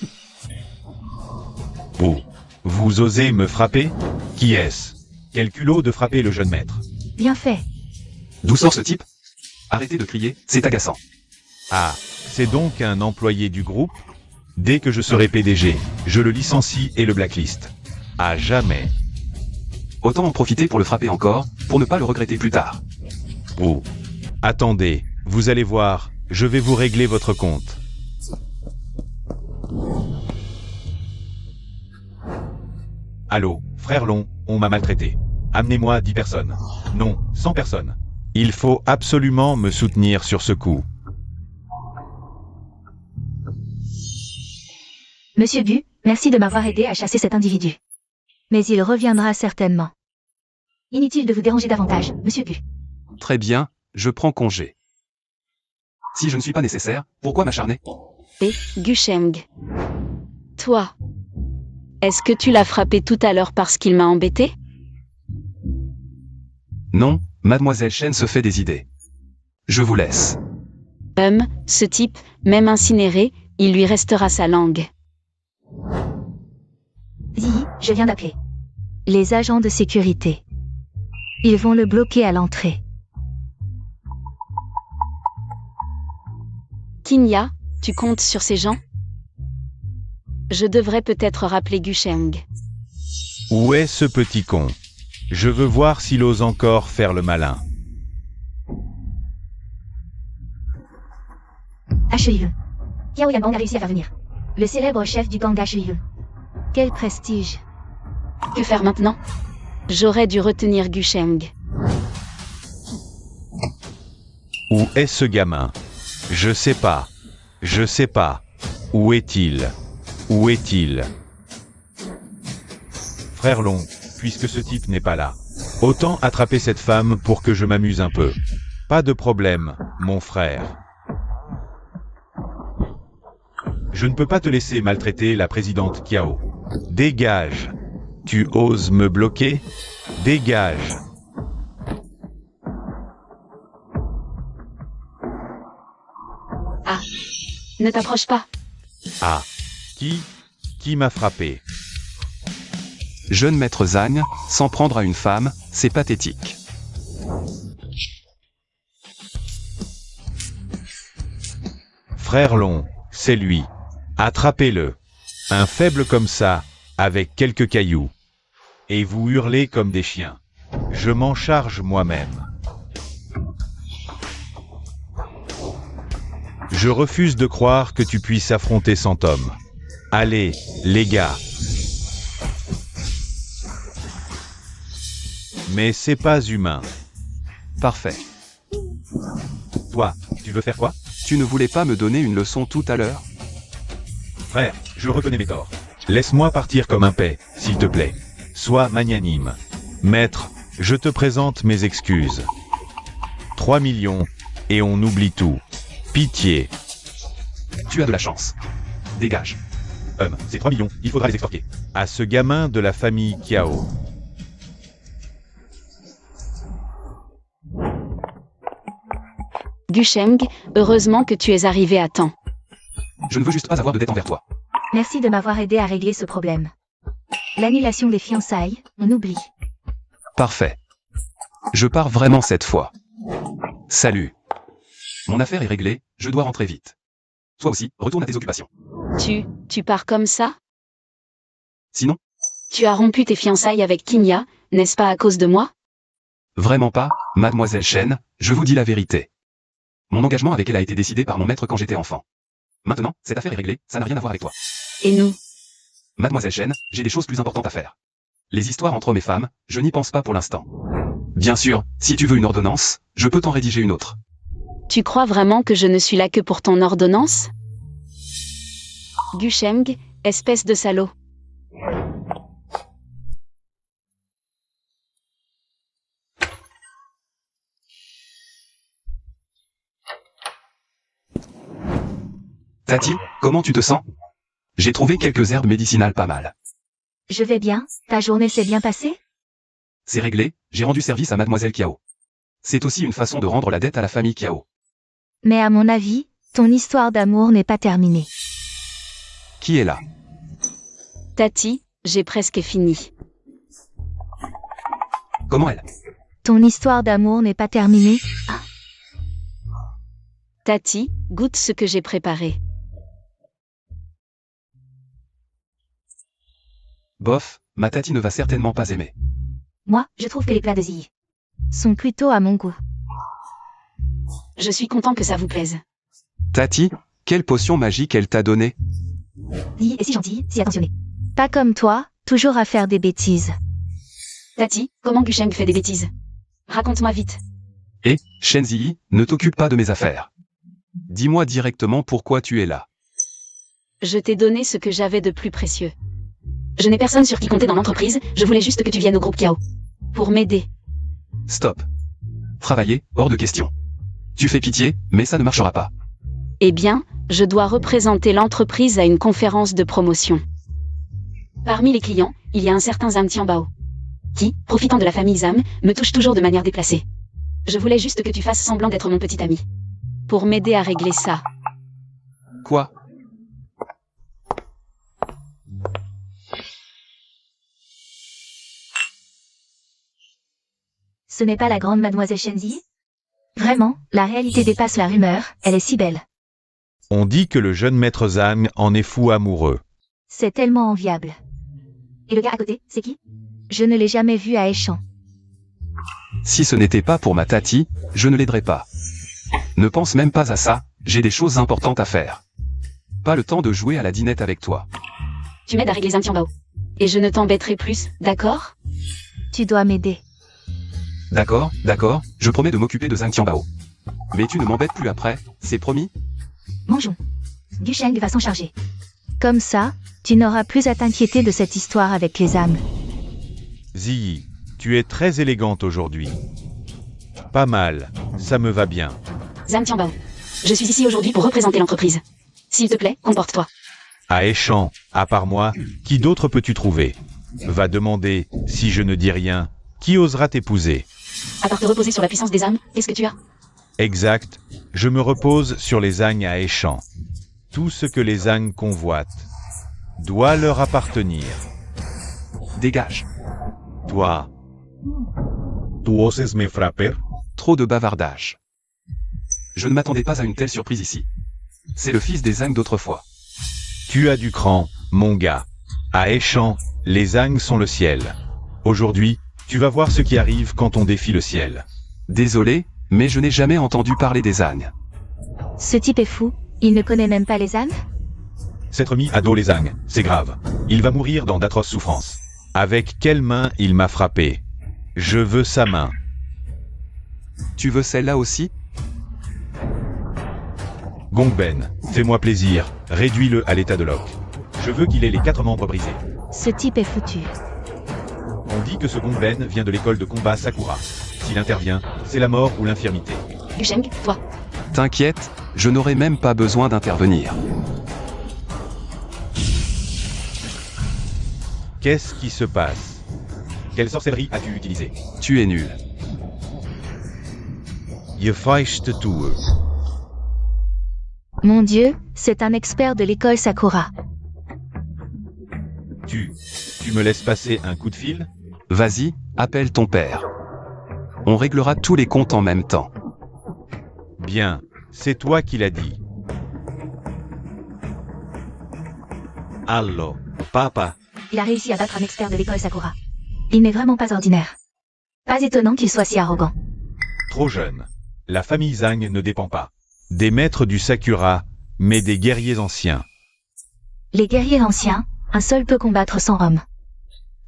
Oh, vous osez me frapper? Qui est-ce? Quel culot de frapper le jeune maître. Bien fait. D'où sort ce type? Arrêtez de crier, c'est agaçant. Ah, c'est donc un employé du groupe? Dès que je serai PDG, je le licencie et le blacklist. À jamais. Autant en profiter pour le frapper encore, pour ne pas le regretter plus tard. Oh. Attendez, vous allez voir, je vais vous régler votre compte. Allô, frère Long, on m'a maltraité. Amenez-moi 10 personnes. Non, 100 personnes. Il faut absolument me soutenir sur ce coup. Monsieur Bu, merci de m'avoir aidé à chasser cet individu. Mais il reviendra certainement. Inutile de vous déranger davantage, monsieur Bu. Très bien, je prends congé. Si je ne suis pas nécessaire, pourquoi m'acharner? Et Gusheng. Toi. Est-ce que tu l'as frappé tout à l'heure parce qu'il m'a embêté? Non, mademoiselle Chen se fait des idées. Je vous laisse. Ce type, même incinéré, il lui restera sa langue. Ziyi, je viens d'appeler. Les agents de sécurité. Ils vont le bloquer à l'entrée. Kinya, tu comptes sur ces gens? Je devrais peut-être rappeler Gusheng. Où est ce petit con? Je veux voir s'il ose encore faire le malin. HEIE. Yao Yanbang a réussi à faire venir. Le célèbre chef du gang HEIE. Quel prestige. Que faire maintenant? J'aurais dû retenir Gusheng. Où est ce gamin? Je sais pas. Je sais pas. Où est-il? Où est-il? Frère Long, puisque ce type n'est pas là, autant attraper cette femme pour que je m'amuse un peu. Pas de problème, mon frère. Je ne peux pas te laisser maltraiter la présidente Kiao. Dégage. Tu oses me bloquer? Dégage. Ah. Ne t'approche pas. Ah. Qui m'a frappé? Jeune maître Zhang, s'en prendre à une femme, c'est pathétique. Frère Long, c'est lui. Attrapez-le. Un faible comme ça, avec quelques cailloux. Et vous hurlez comme des chiens. Je m'en charge moi-même. Je refuse de croire que tu puisses affronter 100 hommes. Allez, les gars. Mais c'est pas humain. Parfait. Toi, tu veux faire quoi? Tu ne voulais pas me donner une leçon tout à l'heure? Frère, je reconnais mes torts. Laisse-moi partir comme un paix, s'il te plaît. Sois magnanime. Maître, je te présente mes excuses. 3 millions, et on oublie tout. Pitié. Tu as de la chance. Dégage. C'est 3 millions, il faudra les extorquer. À ce gamin de la famille Kiao. Gusheng, heureusement que tu es arrivé à temps. Je ne veux juste pas avoir de dette envers toi. Merci de m'avoir aidé à régler ce problème. L'annulation des fiançailles, on oublie. Parfait. Je pars vraiment cette fois. Salut. Mon affaire est réglée, je dois rentrer vite. Toi aussi, retourne à tes occupations. Tu pars comme ça? Sinon, Tu as rompu tes fiançailles avec Kinya, n'est-ce pas à cause de moi? vraiment pas, mademoiselle Chen, je vous dis la vérité. Mon engagement avec elle a été décidé par mon maître quand j'étais enfant. Maintenant, cette affaire est réglée, ça n'a rien à voir avec toi. Et nous? Mademoiselle Chen, j'ai des choses plus importantes à faire. Les histoires entre hommes et femmes, je n'y pense pas pour l'instant. Bien sûr, si tu veux une ordonnance, je peux t'en rédiger une autre. Tu crois vraiment que je ne suis là que pour ton ordonnance? Gusheng, espèce de salaud. Tati, comment tu te sens? J'ai trouvé quelques herbes médicinales pas mal. Je vais bien, ta journée s'est bien passée? C'est réglé, j'ai rendu service à Mademoiselle Kiao. C'est aussi une façon de rendre la dette à la famille Kiao. Mais à mon avis, ton histoire d'amour n'est pas terminée. Qui est là? Tati, j'ai presque fini. Comment elle? Ton histoire d'amour n'est pas terminée? Tati, goûte ce que j'ai préparé. Bof, ma Tati ne va certainement pas aimer. Moi, je trouve que les plats de Ziyi sont plutôt à mon goût. Je suis content que ça vous plaise. Tati, quelle potion magique elle t'a donnée? Ziyi est si gentille, si attentionnée. Pas comme toi, toujours à faire des bêtises. Tati, comment Gusheng fait des bêtises? Raconte-moi vite. Et, Shenzi, ne t'occupe pas de mes affaires. Dis-moi directement pourquoi tu es là. Je t'ai donné ce que j'avais de plus précieux. Je n'ai personne sur qui compter dans l'entreprise, je voulais juste que tu viennes au groupe Kiao. Pour m'aider. Stop. Travailler, hors de question. Tu fais pitié, mais ça ne marchera pas. Eh bien, je dois représenter l'entreprise à une conférence de promotion. Parmi les clients, il y a un certain Zhang Tianbao, qui, profitant de la famille Zhang, me touche toujours de manière déplacée. Je voulais juste que tu fasses semblant d'être mon petit ami. Pour m'aider à régler ça. Quoi? Ce n'est pas la grande mademoiselle Shenzi? Vraiment, la réalité dépasse la rumeur, elle est si belle. On dit que le jeune maître Zhang en est fou amoureux. C'est tellement enviable. Et le gars à côté, c'est qui? Je ne l'ai jamais vu à Échamps. Si ce n'était pas pour ma Tati, je ne l'aiderais pas. Ne pense même pas à ça, j'ai des choses importantes à faire. Pas le temps de jouer à la dinette avec toi. Tu m'aides à régler Zhang Tianbao. Et je ne t'embêterai plus, d'accord? Tu dois m'aider. D'accord, je promets de m'occuper de Zhang Tianbao. Mais tu ne m'embêtes plus après, c'est promis? Mangeons. Gusheng va s'en charger. Comme ça, tu n'auras plus à t'inquiéter de cette histoire avec les âmes. Ziyi, tu es très élégante aujourd'hui. Pas mal, ça me va bien. Zhang Tianbao. Je suis ici aujourd'hui pour représenter l'entreprise. S'il te plaît, comporte-toi. À Échamps, à part moi, qui d'autre peux-tu trouver? Va demander, si je ne dis rien, qui osera t'épouser? À part te reposer sur la puissance des âmes, qu'est-ce que tu as? Exact, je me repose sur les ânes à Échamps. Tout ce que les ânes convoitent doit leur appartenir. Dégage. Toi. Tu oses me frapper? Trop de bavardage. Je ne m'attendais pas à une telle surprise ici. C'est le fils des Zhang d'autrefois. Tu as du cran, mon gars. À Échamps, les ânes sont le ciel. Aujourd'hui, tu vas voir ce qui arrive quand on défie le ciel. Désolé, mais je n'ai jamais entendu parler des ânes. Ce type est fou, il ne connaît même pas les âmes? S'être mis à dos les ânes, c'est grave. Il va mourir dans d'atroces souffrances. Avec quelle main il m'a frappé? Je veux sa main. Tu veux celle-là aussi? Gongben, fais-moi plaisir, réduis-le à l'état de loque. Je veux qu'il ait les 4 membres brisés. Ce type est foutu. On dit que ce Gongben vient de l'école de combat Sakura. S'il intervient, c'est la mort ou l'infirmité. Gusheng, toi. T'inquiète, je n'aurai même pas besoin d'intervenir. Qu'est-ce qui se passe? Quelle sorcellerie as-tu utilisée? Tu es nul. Je feiste tout. Mon Dieu, c'est un expert de l'école Sakura. Tu me laisses passer un coup de fil? Vas-y, appelle ton père. On réglera tous les comptes en même temps. Bien, c'est toi qui l'as dit. Allô, papa. Il a réussi à battre un expert de l'école Sakura. Il n'est vraiment pas ordinaire. Pas étonnant qu'il soit si arrogant. Trop jeune. La famille Zhang ne dépend pas des maîtres du Sakura, mais des guerriers anciens. Les guerriers anciens, un seul peut combattre 100 hommes.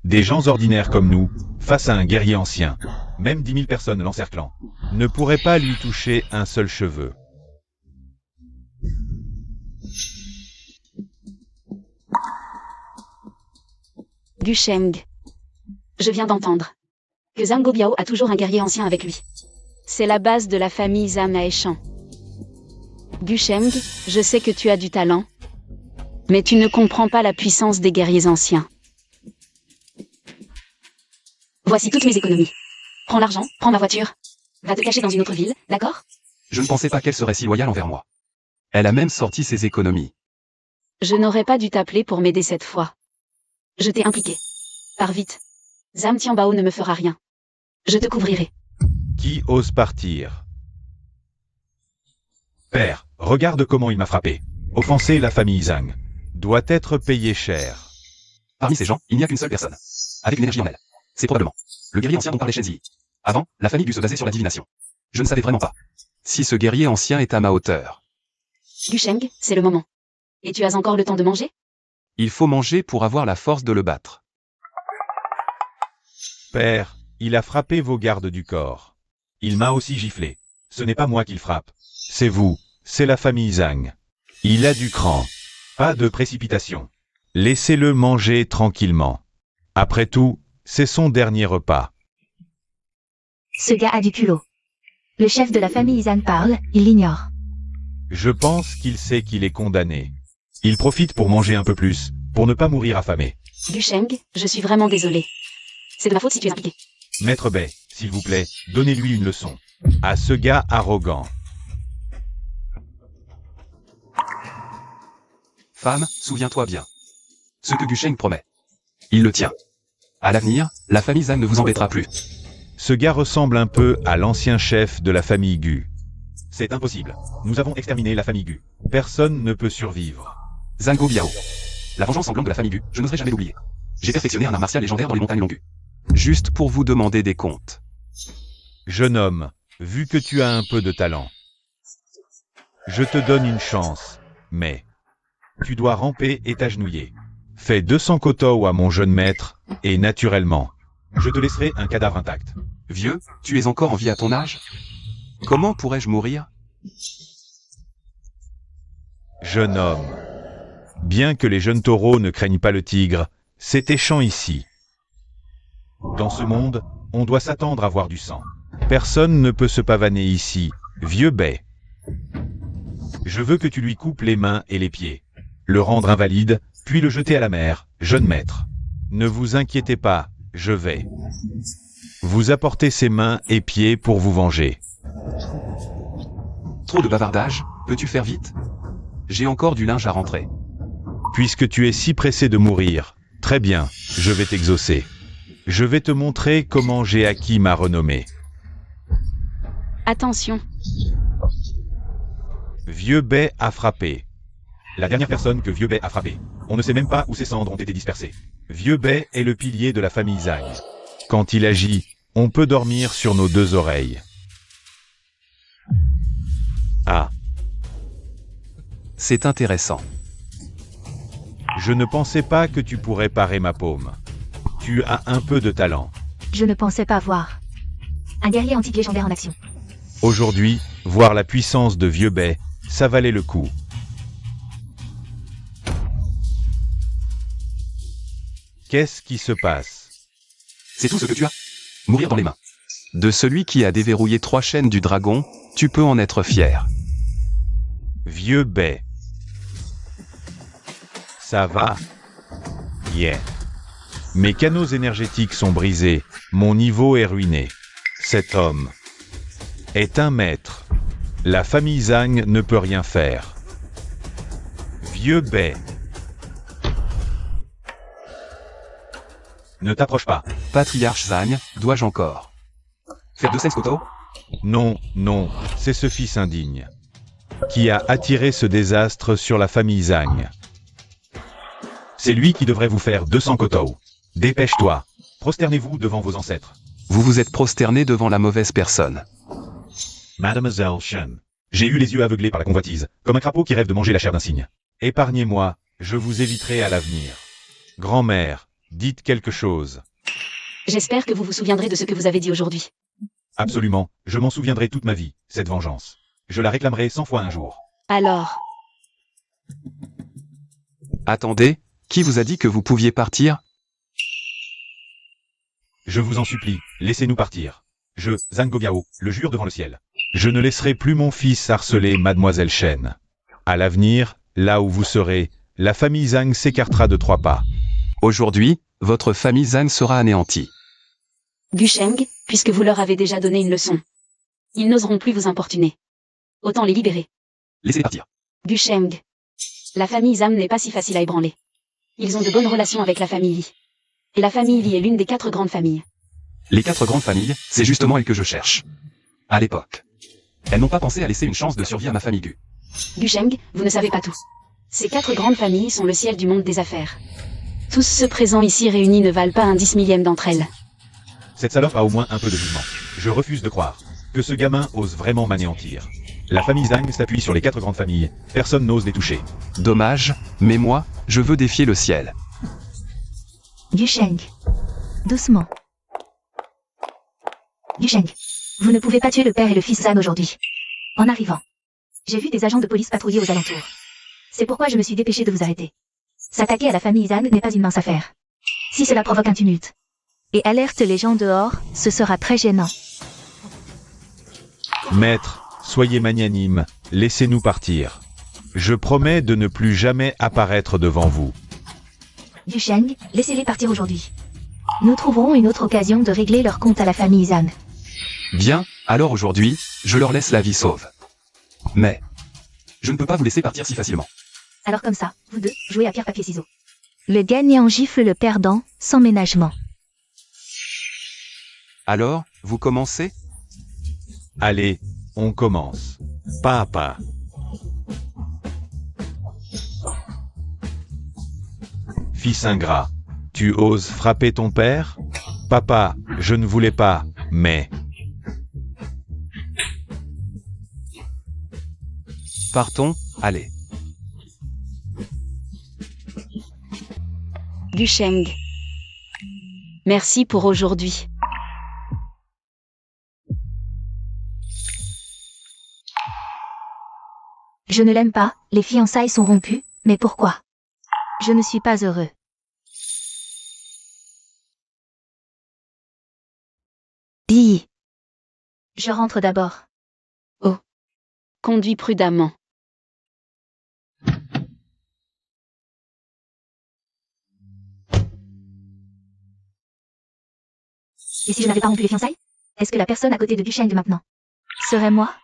Des gens ordinaires comme nous, face à un guerrier ancien, même 10 000 personnes l'encerclant, ne pourraient pas lui toucher un seul cheveu. Gusheng. Je viens d'entendre que Zhang Gobiao a toujours un guerrier ancien avec lui. C'est la base de la famille Zhang à Échamps. Gusheng, je sais que tu as du talent. Mais tu ne comprends pas la puissance des guerriers anciens. Voici toutes mes économies. Prends l'argent, prends ma voiture. Va te cacher dans une autre ville, d'accord? Je ne pensais pas qu'elle serait si loyale envers moi. Elle a même sorti ses économies. Je n'aurais pas dû t'appeler pour m'aider cette fois. Je t'ai impliqué. Pars vite. Zhang Tianbao ne me fera rien. Je te couvrirai. Qui ose partir? Père, regarde comment il m'a frappé. Offenser la famille Zhang doit être payé cher. Parmi ces gens, il n'y a qu'une seule personne. Avec une énergie en elle. C'est probablement le guerrier ancien dont parlait Shen Ziyi. Avant, la famille dut se baser sur la divination. Je ne savais vraiment pas si ce guerrier ancien est à ma hauteur. Gusheng, c'est le moment. Et tu as encore le temps de manger? Il faut manger pour avoir la force de le battre. Père, il a frappé vos gardes du corps. Il m'a aussi giflé. Ce n'est pas moi qu'il frappe. C'est vous, c'est la famille Zhang. Il a du cran. Pas de précipitation. Laissez-le manger tranquillement. Après tout, c'est son dernier repas. Ce gars a du culot. Le chef de la famille Zhang parle, il l'ignore. Je pense qu'il sait qu'il est condamné. Il profite pour manger un peu plus, pour ne pas mourir affamé. Gusheng, je suis vraiment désolé. C'est de ma faute si tu es impliqué. Maître Bai, s'il vous plaît, donnez-lui une leçon. À ce gars arrogant. Femme, souviens-toi bien. Ce que Gusheng promet. Il le tient. À l'avenir, la famille Zhang ne vous embêtera plus. Ce gars ressemble un peu à l'ancien chef de la famille Gu. C'est impossible. Nous avons exterminé la famille Gu. Personne ne peut survivre. Zango Biao. La vengeance sanglante de la famille Gu, je n'oserais jamais l'oublier. J'ai perfectionné un art martial légendaire dans les montagnes Longu. Juste pour vous demander des comptes. Jeune homme, vu que tu as un peu de talent, je te donne une chance, mais tu dois ramper et t'agenouiller. Fais 200 kotou à mon jeune maître, et naturellement, je te laisserai un cadavre intact. Vieux, tu es encore en vie à ton âge? Comment pourrais-je mourir? Jeune homme, bien que les jeunes taureaux ne craignent pas le tigre, c'est échant ici. Dans ce monde, on doit s'attendre à voir du sang. Personne ne peut se pavaner ici, vieux Bai. Je veux que tu lui coupes les mains et les pieds, le rendre invalide, puis le jeter à la mer, jeune maître. Ne vous inquiétez pas, je vais vous apporter ses mains et pieds pour vous venger. Trop de bavardage, peux-tu faire vite? J'ai encore du linge à rentrer. Puisque tu es si pressé de mourir, très bien, je vais t'exaucer. Je vais te montrer comment j'ai acquis ma renommée. Attention. Vieux Bai a frappé. La dernière personne que Vieux Bai a frappé. On ne sait même pas où ses cendres ont été dispersées. Vieux Bai est le pilier de la famille Zhang. Quand il agit, on peut dormir sur nos deux oreilles. Ah, C'est intéressant. je ne pensais pas que tu pourrais parer ma paume. Tu as un peu de talent. Je ne pensais pas voir un guerrier antique légendaire en action. Aujourd'hui, voir la puissance de Vieux Bai, ça valait le coup. Qu'est-ce qui se passe? C'est tout ce que tu as. Mourir dans les mains de celui qui a déverrouillé 3 chaînes du dragon, tu peux en être fier. Vieux Bai. Ça va? Yeah. Mes canaux énergétiques sont brisés, mon niveau est ruiné. Cet homme est un maître. La famille Zhang ne peut rien faire. Vieux Bai. Ne t'approche pas. Patriarche Zhang, dois-je encore faire de Senskoto? Non, non, c'est ce fils indigne qui a attiré ce désastre sur la famille Zhang. C'est lui qui devrait vous faire 200 kotou. Dépêche-toi. Prosternez-vous devant vos ancêtres. Vous vous êtes prosterné devant la mauvaise personne. Mademoiselle Shen. J'ai eu les yeux aveuglés par la convoitise, comme un crapaud qui rêve de manger la chair d'un cygne. Épargnez-moi, je vous éviterai à l'avenir. Grand-mère, dites quelque chose. J'espère que vous vous souviendrez de ce que vous avez dit aujourd'hui. Absolument, je m'en souviendrai toute ma vie, cette vengeance. Je la réclamerai 100 fois un jour. Alors, Attendez, qui vous a dit que vous pouviez partir? Je vous en supplie, laissez-nous partir. Je, Zango Biao, le jure devant le ciel. Je ne laisserai plus mon fils harceler Mademoiselle Shen. À l'avenir, là où vous serez, la famille Zhang s'écartera de 3 pas. Aujourd'hui, votre famille Zhang sera anéantie. Gusheng, puisque vous leur avez déjà donné une leçon. Ils n'oseront plus vous importuner. Autant les libérer. Laissez partir. Gusheng. La famille Zhang n'est pas si facile à ébranler. Ils ont de bonnes relations avec la famille Li. Et la famille Li est l'une des 4 grandes familles. Les 4 grandes familles, c'est justement elles que je cherche. À l'époque. Elles n'ont pas pensé à laisser une chance de survie à ma famille Gu. Gusheng, vous ne savez pas tout. Ces 4 grandes familles sont le ciel du monde des affaires. Tous ceux présents ici réunis ne valent pas un 10 millième d'entre elles. Cette salope a au moins un peu de jugement. Je refuse de croire que ce gamin ose vraiment m'anéantir. La famille Zhang s'appuie sur les 4 grandes familles. Personne n'ose les toucher. Dommage, mais moi, je veux défier le ciel. Gusheng. Doucement. Gusheng. Vous ne pouvez pas tuer le père et le fils Zhang aujourd'hui. En arrivant, j'ai vu des agents de police patrouiller aux alentours. C'est pourquoi je me suis dépêché de vous arrêter. S'attaquer à la famille Zhang n'est pas une mince affaire. Si cela provoque un tumulte et alerte les gens dehors, ce sera très gênant. Maître, soyez magnanime, laissez-nous partir. Je promets de ne plus jamais apparaître devant vous. Gusheng, laissez-les partir aujourd'hui. Nous trouverons une autre occasion de régler leur compte à la famille Zhang. Bien, alors aujourd'hui, je leur laisse la vie sauve. Mais, je ne peux pas vous laisser partir si facilement. Alors comme ça, vous deux, jouez à pierre-papier-ciseaux. Le gagnant gifle le perdant, sans ménagement. Alors, vous commencez? Allez, on commence. Pas à pas. Fils ingrat, tu oses frapper ton père? Papa, je ne voulais pas, mais... Partons, allez. Gusheng. Merci pour aujourd'hui. Je ne l'aime pas, les fiançailles sont rompues, mais pourquoi? Je ne suis pas heureux. Dis. Je rentre d'abord. Conduis prudemment. Et si je n'avais pas rompu les fiançailles? Est-ce que la personne à côté de Gusheng maintenant serait moi?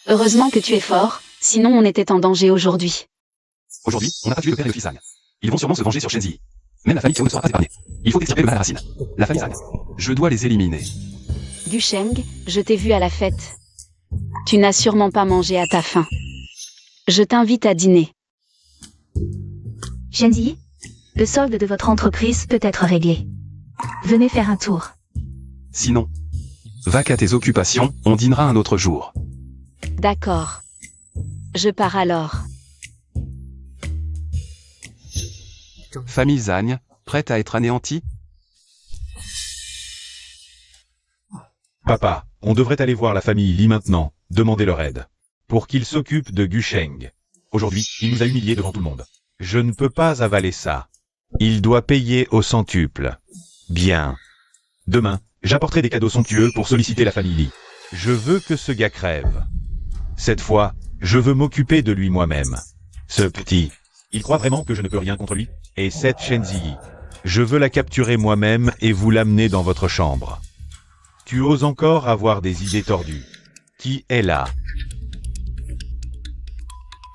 Heureusement que tu es fort, sinon on était en danger aujourd'hui. Aujourd'hui, on n'a pas tué le père et le fils Zhang. Ils vont sûrement se venger sur Shenzi. Même la famille Xiao ne sera pas épargnée. Il faut extirper le mal à la racine. La famille Zhang. Je dois les éliminer. Gusheng, je t'ai vu à la fête. Tu n'as sûrement pas mangé à ta faim. Je t'invite à dîner. Shenzi, le solde de votre entreprise peut être réglé. Venez faire un tour. Sinon, va qu'à tes occupations, on dînera un autre jour. D'accord. Je pars alors. Famille Zhang, prête à être anéantie? Papa, on devrait aller voir la famille Li maintenant, demander leur aide. Pour qu'ils s'occupent de Gusheng. Aujourd'hui, il nous a humiliés devant tout le monde. Je ne peux pas avaler ça. Il doit payer au centuple. Bien. Demain, j'apporterai des cadeaux somptueux pour solliciter la famille Li. Je veux que ce gars crève. Cette fois, je veux m'occuper de lui moi-même. Ce petit, il croit vraiment que je ne peux rien contre lui? Et cette Shenzi, je veux la capturer moi-même et vous l'amener dans votre chambre. Tu oses encore avoir des idées tordues. Qui est là?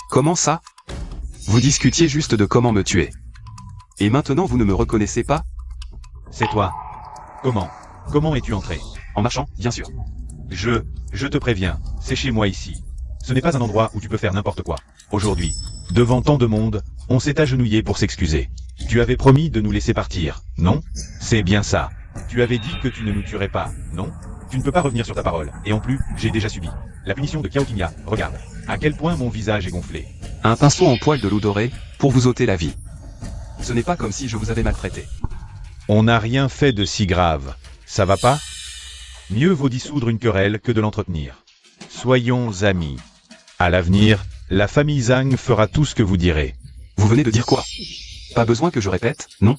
Comment ça? Vous discutiez juste de comment me tuer. Et maintenant vous ne me reconnaissez pas? C'est toi. Comment? Comment es-tu entré? En marchant, bien sûr. Je te préviens, c'est chez moi ici. Ce n'est pas un endroit où tu peux faire n'importe quoi. Aujourd'hui, devant tant de monde, on s'est agenouillé pour s'excuser. Tu avais promis de nous laisser partir, non? C'est bien ça. Tu avais dit que tu ne nous tuerais pas, non? Tu ne peux pas revenir sur ta parole, et en plus, j'ai déjà subi la punition de Kiao Tingya. Regarde, à quel point mon visage est gonflé. Un pinceau en poil de loup doré, pour vous ôter la vie. Ce n'est pas comme si je vous avais maltraité. On n'a rien fait de si grave. Ça va pas? Mieux vaut dissoudre une querelle que de l'entretenir. Soyons amis. À l'avenir, la famille Zhang fera tout ce que vous direz. Vous venez de dire quoi? Pas besoin que je répète, non?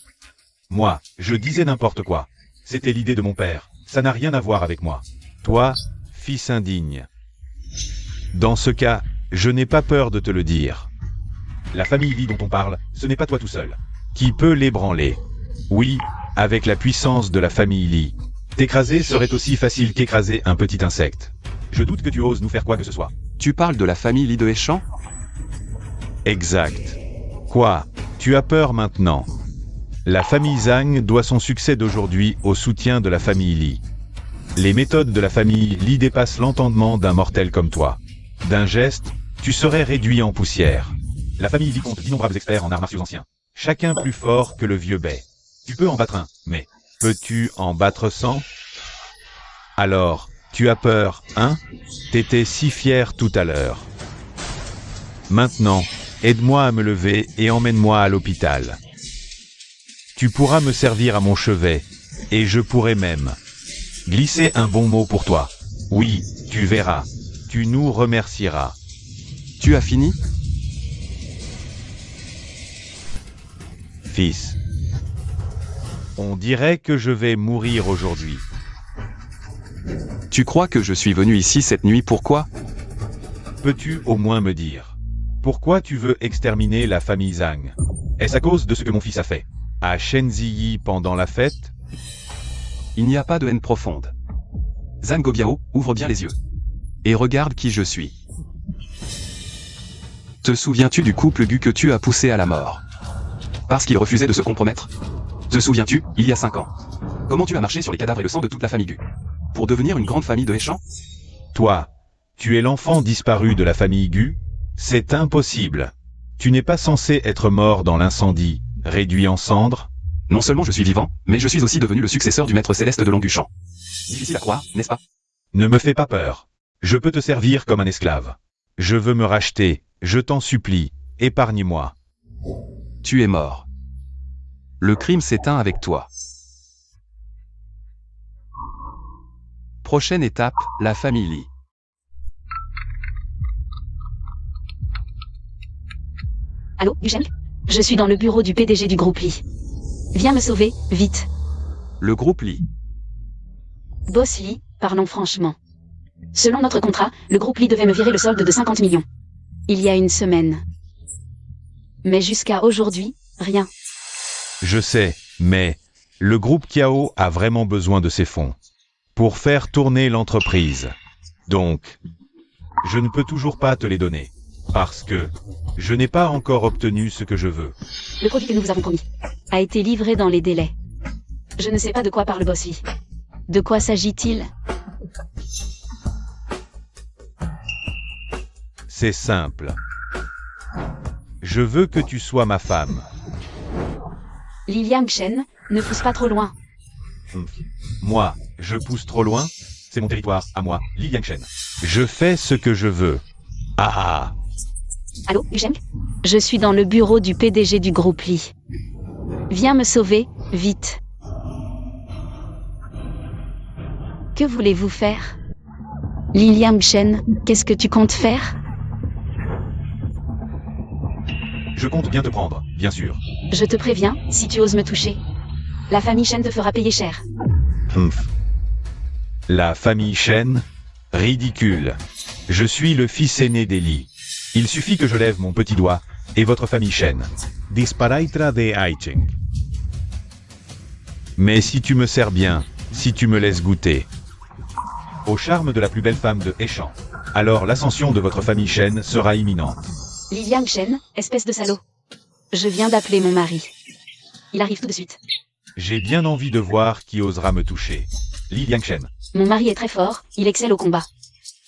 Moi, je disais n'importe quoi. C'était l'idée de mon père. Ça n'a rien à voir avec moi. Toi, fils indigne. Dans ce cas, je n'ai pas peur de te le dire. La famille Lee dont on parle, ce n'est pas toi tout seul. Qui peut l'ébranler? Oui, avec la puissance de la famille Lee. T'écraser serait aussi facile qu'écraser un petit insecte. Je doute que tu oses nous faire quoi que ce soit. Tu parles de la famille Lee de Heschan? Exact. Quoi? Tu as peur maintenant? La famille Zhang doit son succès d'aujourd'hui au soutien de la famille Lee. Les méthodes de la famille Lee dépassent l'entendement d'un mortel comme toi. D'un geste, tu serais réduit en poussière. La famille Lee compte d'innombrables experts en arts martiaux anciens. Chacun plus fort que le vieux Bai. Tu peux en battre un, mais peux-tu en battre 100? Alors, tu as peur, hein? T'étais si fier tout à l'heure. Maintenant, aide-moi à me lever et emmène-moi à l'hôpital. Tu pourras me servir à mon chevet, et je pourrai même glisser un bon mot pour toi. Oui, tu verras. Tu nous remercieras. Tu as fini? Fils. On dirait que je vais mourir aujourd'hui. Tu crois que je suis venu ici cette nuit pourquoi? Peux-tu au moins me dire pourquoi tu veux exterminer la famille Zhang? Est-ce à cause de ce que mon fils a fait à Shen Ziyi pendant la fête? Il n'y a pas de haine profonde. Zhang Gobiao, ouvre bien les yeux. Et regarde qui je suis. Te souviens-tu du couple Gu que tu as poussé à la mort? Parce qu'il refusait de se compromettre? Te souviens-tu, il y a 5 ans? Comment tu as marché sur les cadavres et le sang de toute la famille Gu? Pour devenir une grande famille de Heschan? Toi, tu es l'enfant disparu de la famille Gu? C'est impossible. Tu n'es pas censé être mort dans l'incendie, réduit en cendres? Non seulement je suis vivant, mais je suis aussi devenu le successeur du maître céleste de Languchan. Difficile à croire, n'est-ce pas? Ne me fais pas peur. Je peux te servir comme un esclave. Je veux me racheter, je t'en supplie, épargne-moi. Tu es mort. Le crime s'éteint avec toi. Prochaine étape, la famille Lee. Allô, Yusheng? Je suis dans le bureau du PDG du groupe Lee. Viens me sauver, vite. Le groupe Lee. Boss Lee, parlons franchement. Selon notre contrat, le groupe Lee devait me virer le solde de 50 millions. Il y a une semaine. Mais jusqu'à aujourd'hui, rien. Je sais, mais le groupe Kiao a vraiment besoin de ces fonds pour faire tourner l'entreprise. Donc, je ne peux toujours pas te les donner, parce que je n'ai pas encore obtenu ce que je veux. Le produit que nous vous avons promis a été livré dans les délais. Je ne sais pas de quoi parle Boss Lee. De quoi s'agit-il? C'est simple. Je veux que tu sois ma femme. Liliang Shen, ne pousse pas trop loin. Moi, je pousse trop loin? C'est mon territoire, à moi, Li Yangshen. Je fais ce que je veux. Ah ah. Allô, Yusheng? Je suis dans le bureau du PDG du groupe Lee. Viens me sauver, vite. Que voulez-vous faire? Liliang Shen, qu'est-ce que tu comptes faire? Je compte bien te prendre, bien sûr. Je te préviens, si tu oses me toucher, la famille Shen te fera payer cher. La famille Shen? Ridicule. Je suis le fils aîné d'Eli. Il suffit que je lève mon petit doigt, et votre famille Shen disparaîtra de Aicheng. Mais si tu me sers bien, si tu me laisses goûter au charme de la plus belle femme de Heschan, alors l'ascension de votre famille Shen sera imminente. Liliang Shen, espèce de salaud. Je viens d'appeler mon mari. Il arrive tout de suite. J'ai bien envie de voir qui osera me toucher. Li Yangshen. Mon mari est très fort, il excelle au combat.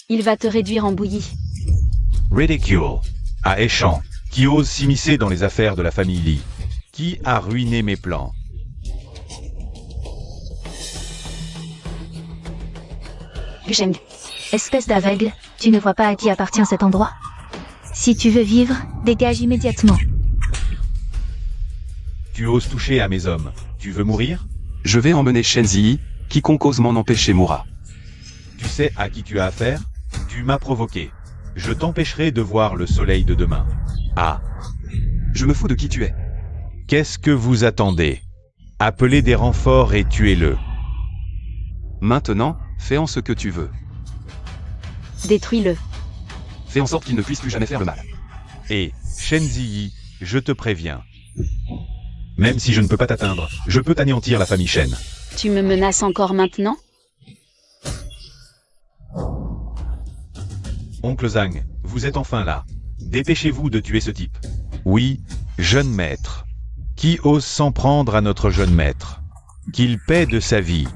Il va te réduire en bouillie. Ridicule. À Heschan, qui ose s'immiscer dans les affaires de la famille Li. Qui a ruiné mes plans? Yusheng. Espèce d'aveugle, tu ne vois pas à qui appartient cet endroit? Si tu veux vivre, dégage immédiatement. Tu oses toucher à mes hommes. Tu veux mourir? Je vais emmener Shen Ziyi, quiconque ose m'en empêcher mourra. Tu sais à qui tu as affaire? Tu m'as provoqué. Je t'empêcherai de voir le soleil de demain. Ah. Je me fous de qui tu es. Qu'est-ce que vous attendez? Appelez des renforts et tuez-le. Maintenant, fais en ce que tu veux. Détruis-le. Fais en sorte qu'il ne puisse plus jamais faire le mal. Et, Shen Ziyi, je te préviens. Même si je ne peux pas t'atteindre, je peux t'anéantir la famille Shen. Tu me menaces encore maintenant? Oncle Zhang, vous êtes enfin là. Dépêchez-vous de tuer ce type. Oui, jeune maître. Qui ose s'en prendre à notre jeune maître? Qu'il paie de sa vie.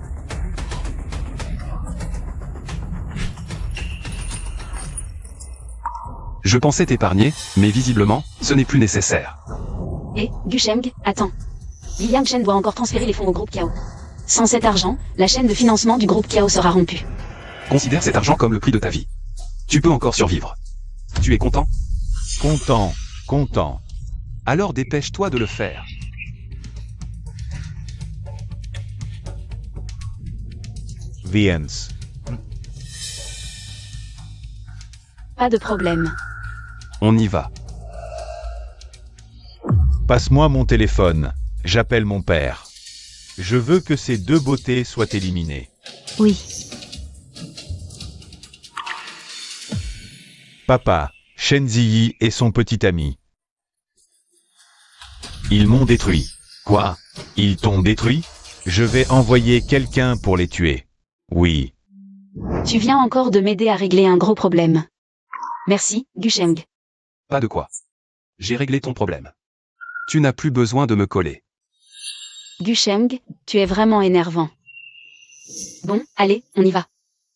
Je pensais t'épargner, mais visiblement, ce n'est plus nécessaire. Et, Gusheng, attends. Liang Shen doit encore transférer les fonds au groupe Kiao. Sans cet argent, la chaîne de financement du groupe Kiao sera rompue. Considère cet argent comme le prix de ta vie. Tu peux encore survivre. Tu es content? Content, content. Alors dépêche-toi de le faire. Viens. Pas de problème. On y va. Passe-moi mon téléphone. J'appelle mon père. Je veux que ces deux beautés soient éliminées. Oui. Papa, Shen Ziyi et son petit ami. Ils m'ont détruit. Quoi? Ils t'ont détruit? Je vais envoyer quelqu'un pour les tuer. Oui. Tu viens encore de m'aider à régler un gros problème. Merci, Gusheng. Pas de quoi. J'ai réglé ton problème. Tu n'as plus besoin de me coller. Gusheng, tu es vraiment énervant. Bon, allez, on y va.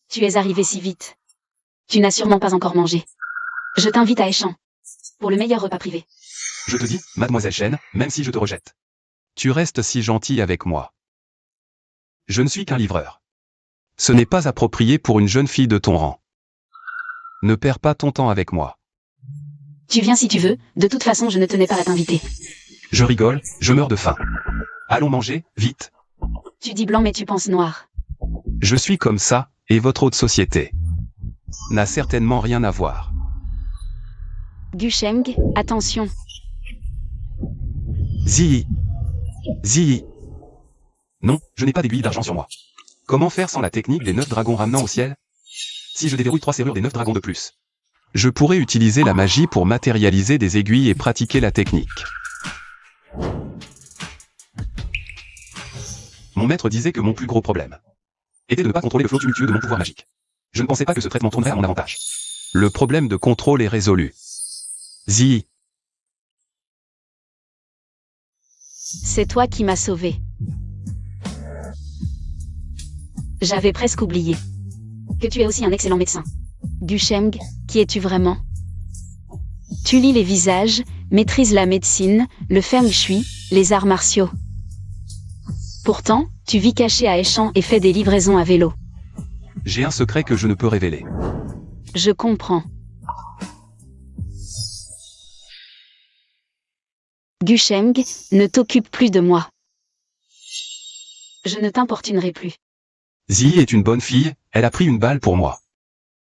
Tu es arrivé si vite. Tu n'as sûrement pas encore mangé. Je t'invite à Échamp. Pour le meilleur repas privé. Je te dis, mademoiselle Shen, même si je te rejette. Tu restes si gentille avec moi. Je ne suis qu'un livreur. Ce n'est pas approprié pour une jeune fille de ton rang. Ne perds pas ton temps avec moi. Tu viens si tu veux, de toute façon je ne tenais pas à t'inviter. Je rigole, je meurs de faim. Allons manger, vite. Tu dis blanc mais tu penses noir. Je suis comme ça, et votre haute société n'a certainement rien à voir. Gusheng, attention. Ziyi. Ziyi. Non, je n'ai pas d'aiguille d'argent sur moi. Comment faire sans la technique des 9 dragons ramenant au ciel? Si je déverrouille 3 serrures des 9 dragons de plus, je pourrais utiliser la magie pour matérialiser des aiguilles et pratiquer la technique. Mon maître disait que mon plus gros problème était de ne pas contrôler le flot tumultueux de mon pouvoir magique. Je ne pensais pas que ce traitement tournerait à mon avantage. Le problème de contrôle est résolu. Ziyi. C'est toi qui m'as sauvé. J'avais presque oublié. Que tu es aussi un excellent médecin. Gusheng, qui es-tu vraiment? Tu lis les visages, maîtrises la médecine, le feng shui, les arts martiaux. Pourtant, tu vis caché à Échamp et fais des livraisons à vélo. J'ai un secret que je ne peux révéler. Je comprends. Gusheng, ne t'occupe plus de moi. Je ne t'importunerai plus. Ziyi est une bonne fille, elle a pris une balle pour moi.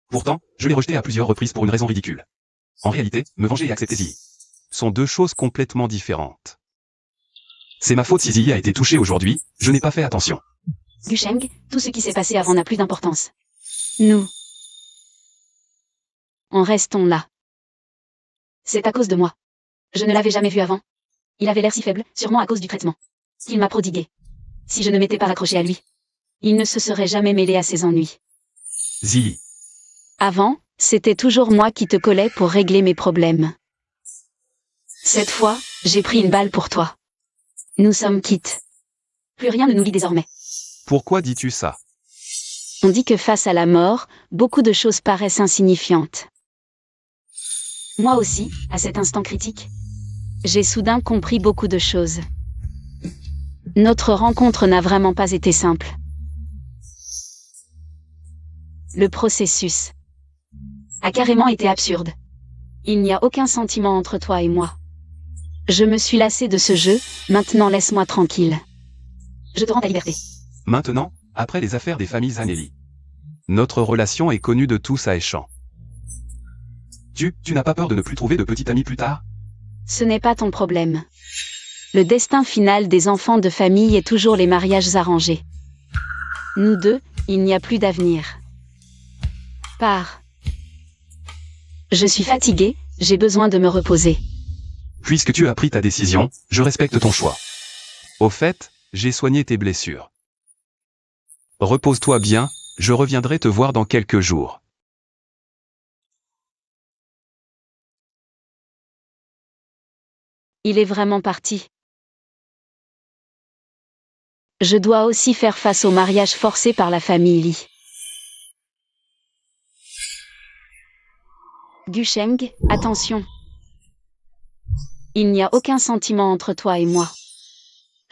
Pourtant, je l'ai rejetée à plusieurs reprises pour une raison ridicule. En réalité, me venger et accepter Ziyi sont deux choses complètement différentes. C'est ma faute si Ziyi a été touchée aujourd'hui, je n'ai pas fait attention. Gusheng, tout ce qui s'est passé avant n'a plus d'importance. Nous en restons là. C'est à cause de moi. Je ne l'avais jamais vu avant. Il avait l'air si faible, sûrement à cause du traitement qu'il m'a prodigué. Si je ne m'étais pas raccroché à lui, il ne se serait jamais mêlé à ses ennuis. Ziyi. Avant, c'était toujours moi qui te collais pour régler mes problèmes. Cette fois, j'ai pris une balle pour toi. Nous sommes quittes. Plus rien ne nous lie désormais. Pourquoi dis-tu ça? On dit que face à la mort, beaucoup de choses paraissent insignifiantes. Moi aussi, à cet instant critique, j'ai soudain compris beaucoup de choses. Notre rencontre n'a vraiment pas été simple. Le processus a carrément été absurde. Il n'y a aucun sentiment entre toi et moi. Je me suis lassé de ce jeu, maintenant laisse-moi tranquille. Je te rends ta liberté. Maintenant, après les affaires des familles Zanelli. Notre relation est connue de tous à Échamp. Tu n'as pas peur de ne plus trouver de petit ami plus tard? Ce n'est pas ton problème. Le destin final des enfants de famille est toujours les mariages arrangés. Nous deux, il n'y a plus d'avenir. Pars. Je suis fatiguée, j'ai besoin de me reposer. Puisque tu as pris ta décision, je respecte ton choix. Au fait, j'ai soigné tes blessures. Repose-toi bien, je reviendrai te voir dans quelques jours. Il est vraiment parti. Je dois aussi faire face au mariage forcé par la famille Li. Gusheng, attention. Il n'y a aucun sentiment entre toi et moi.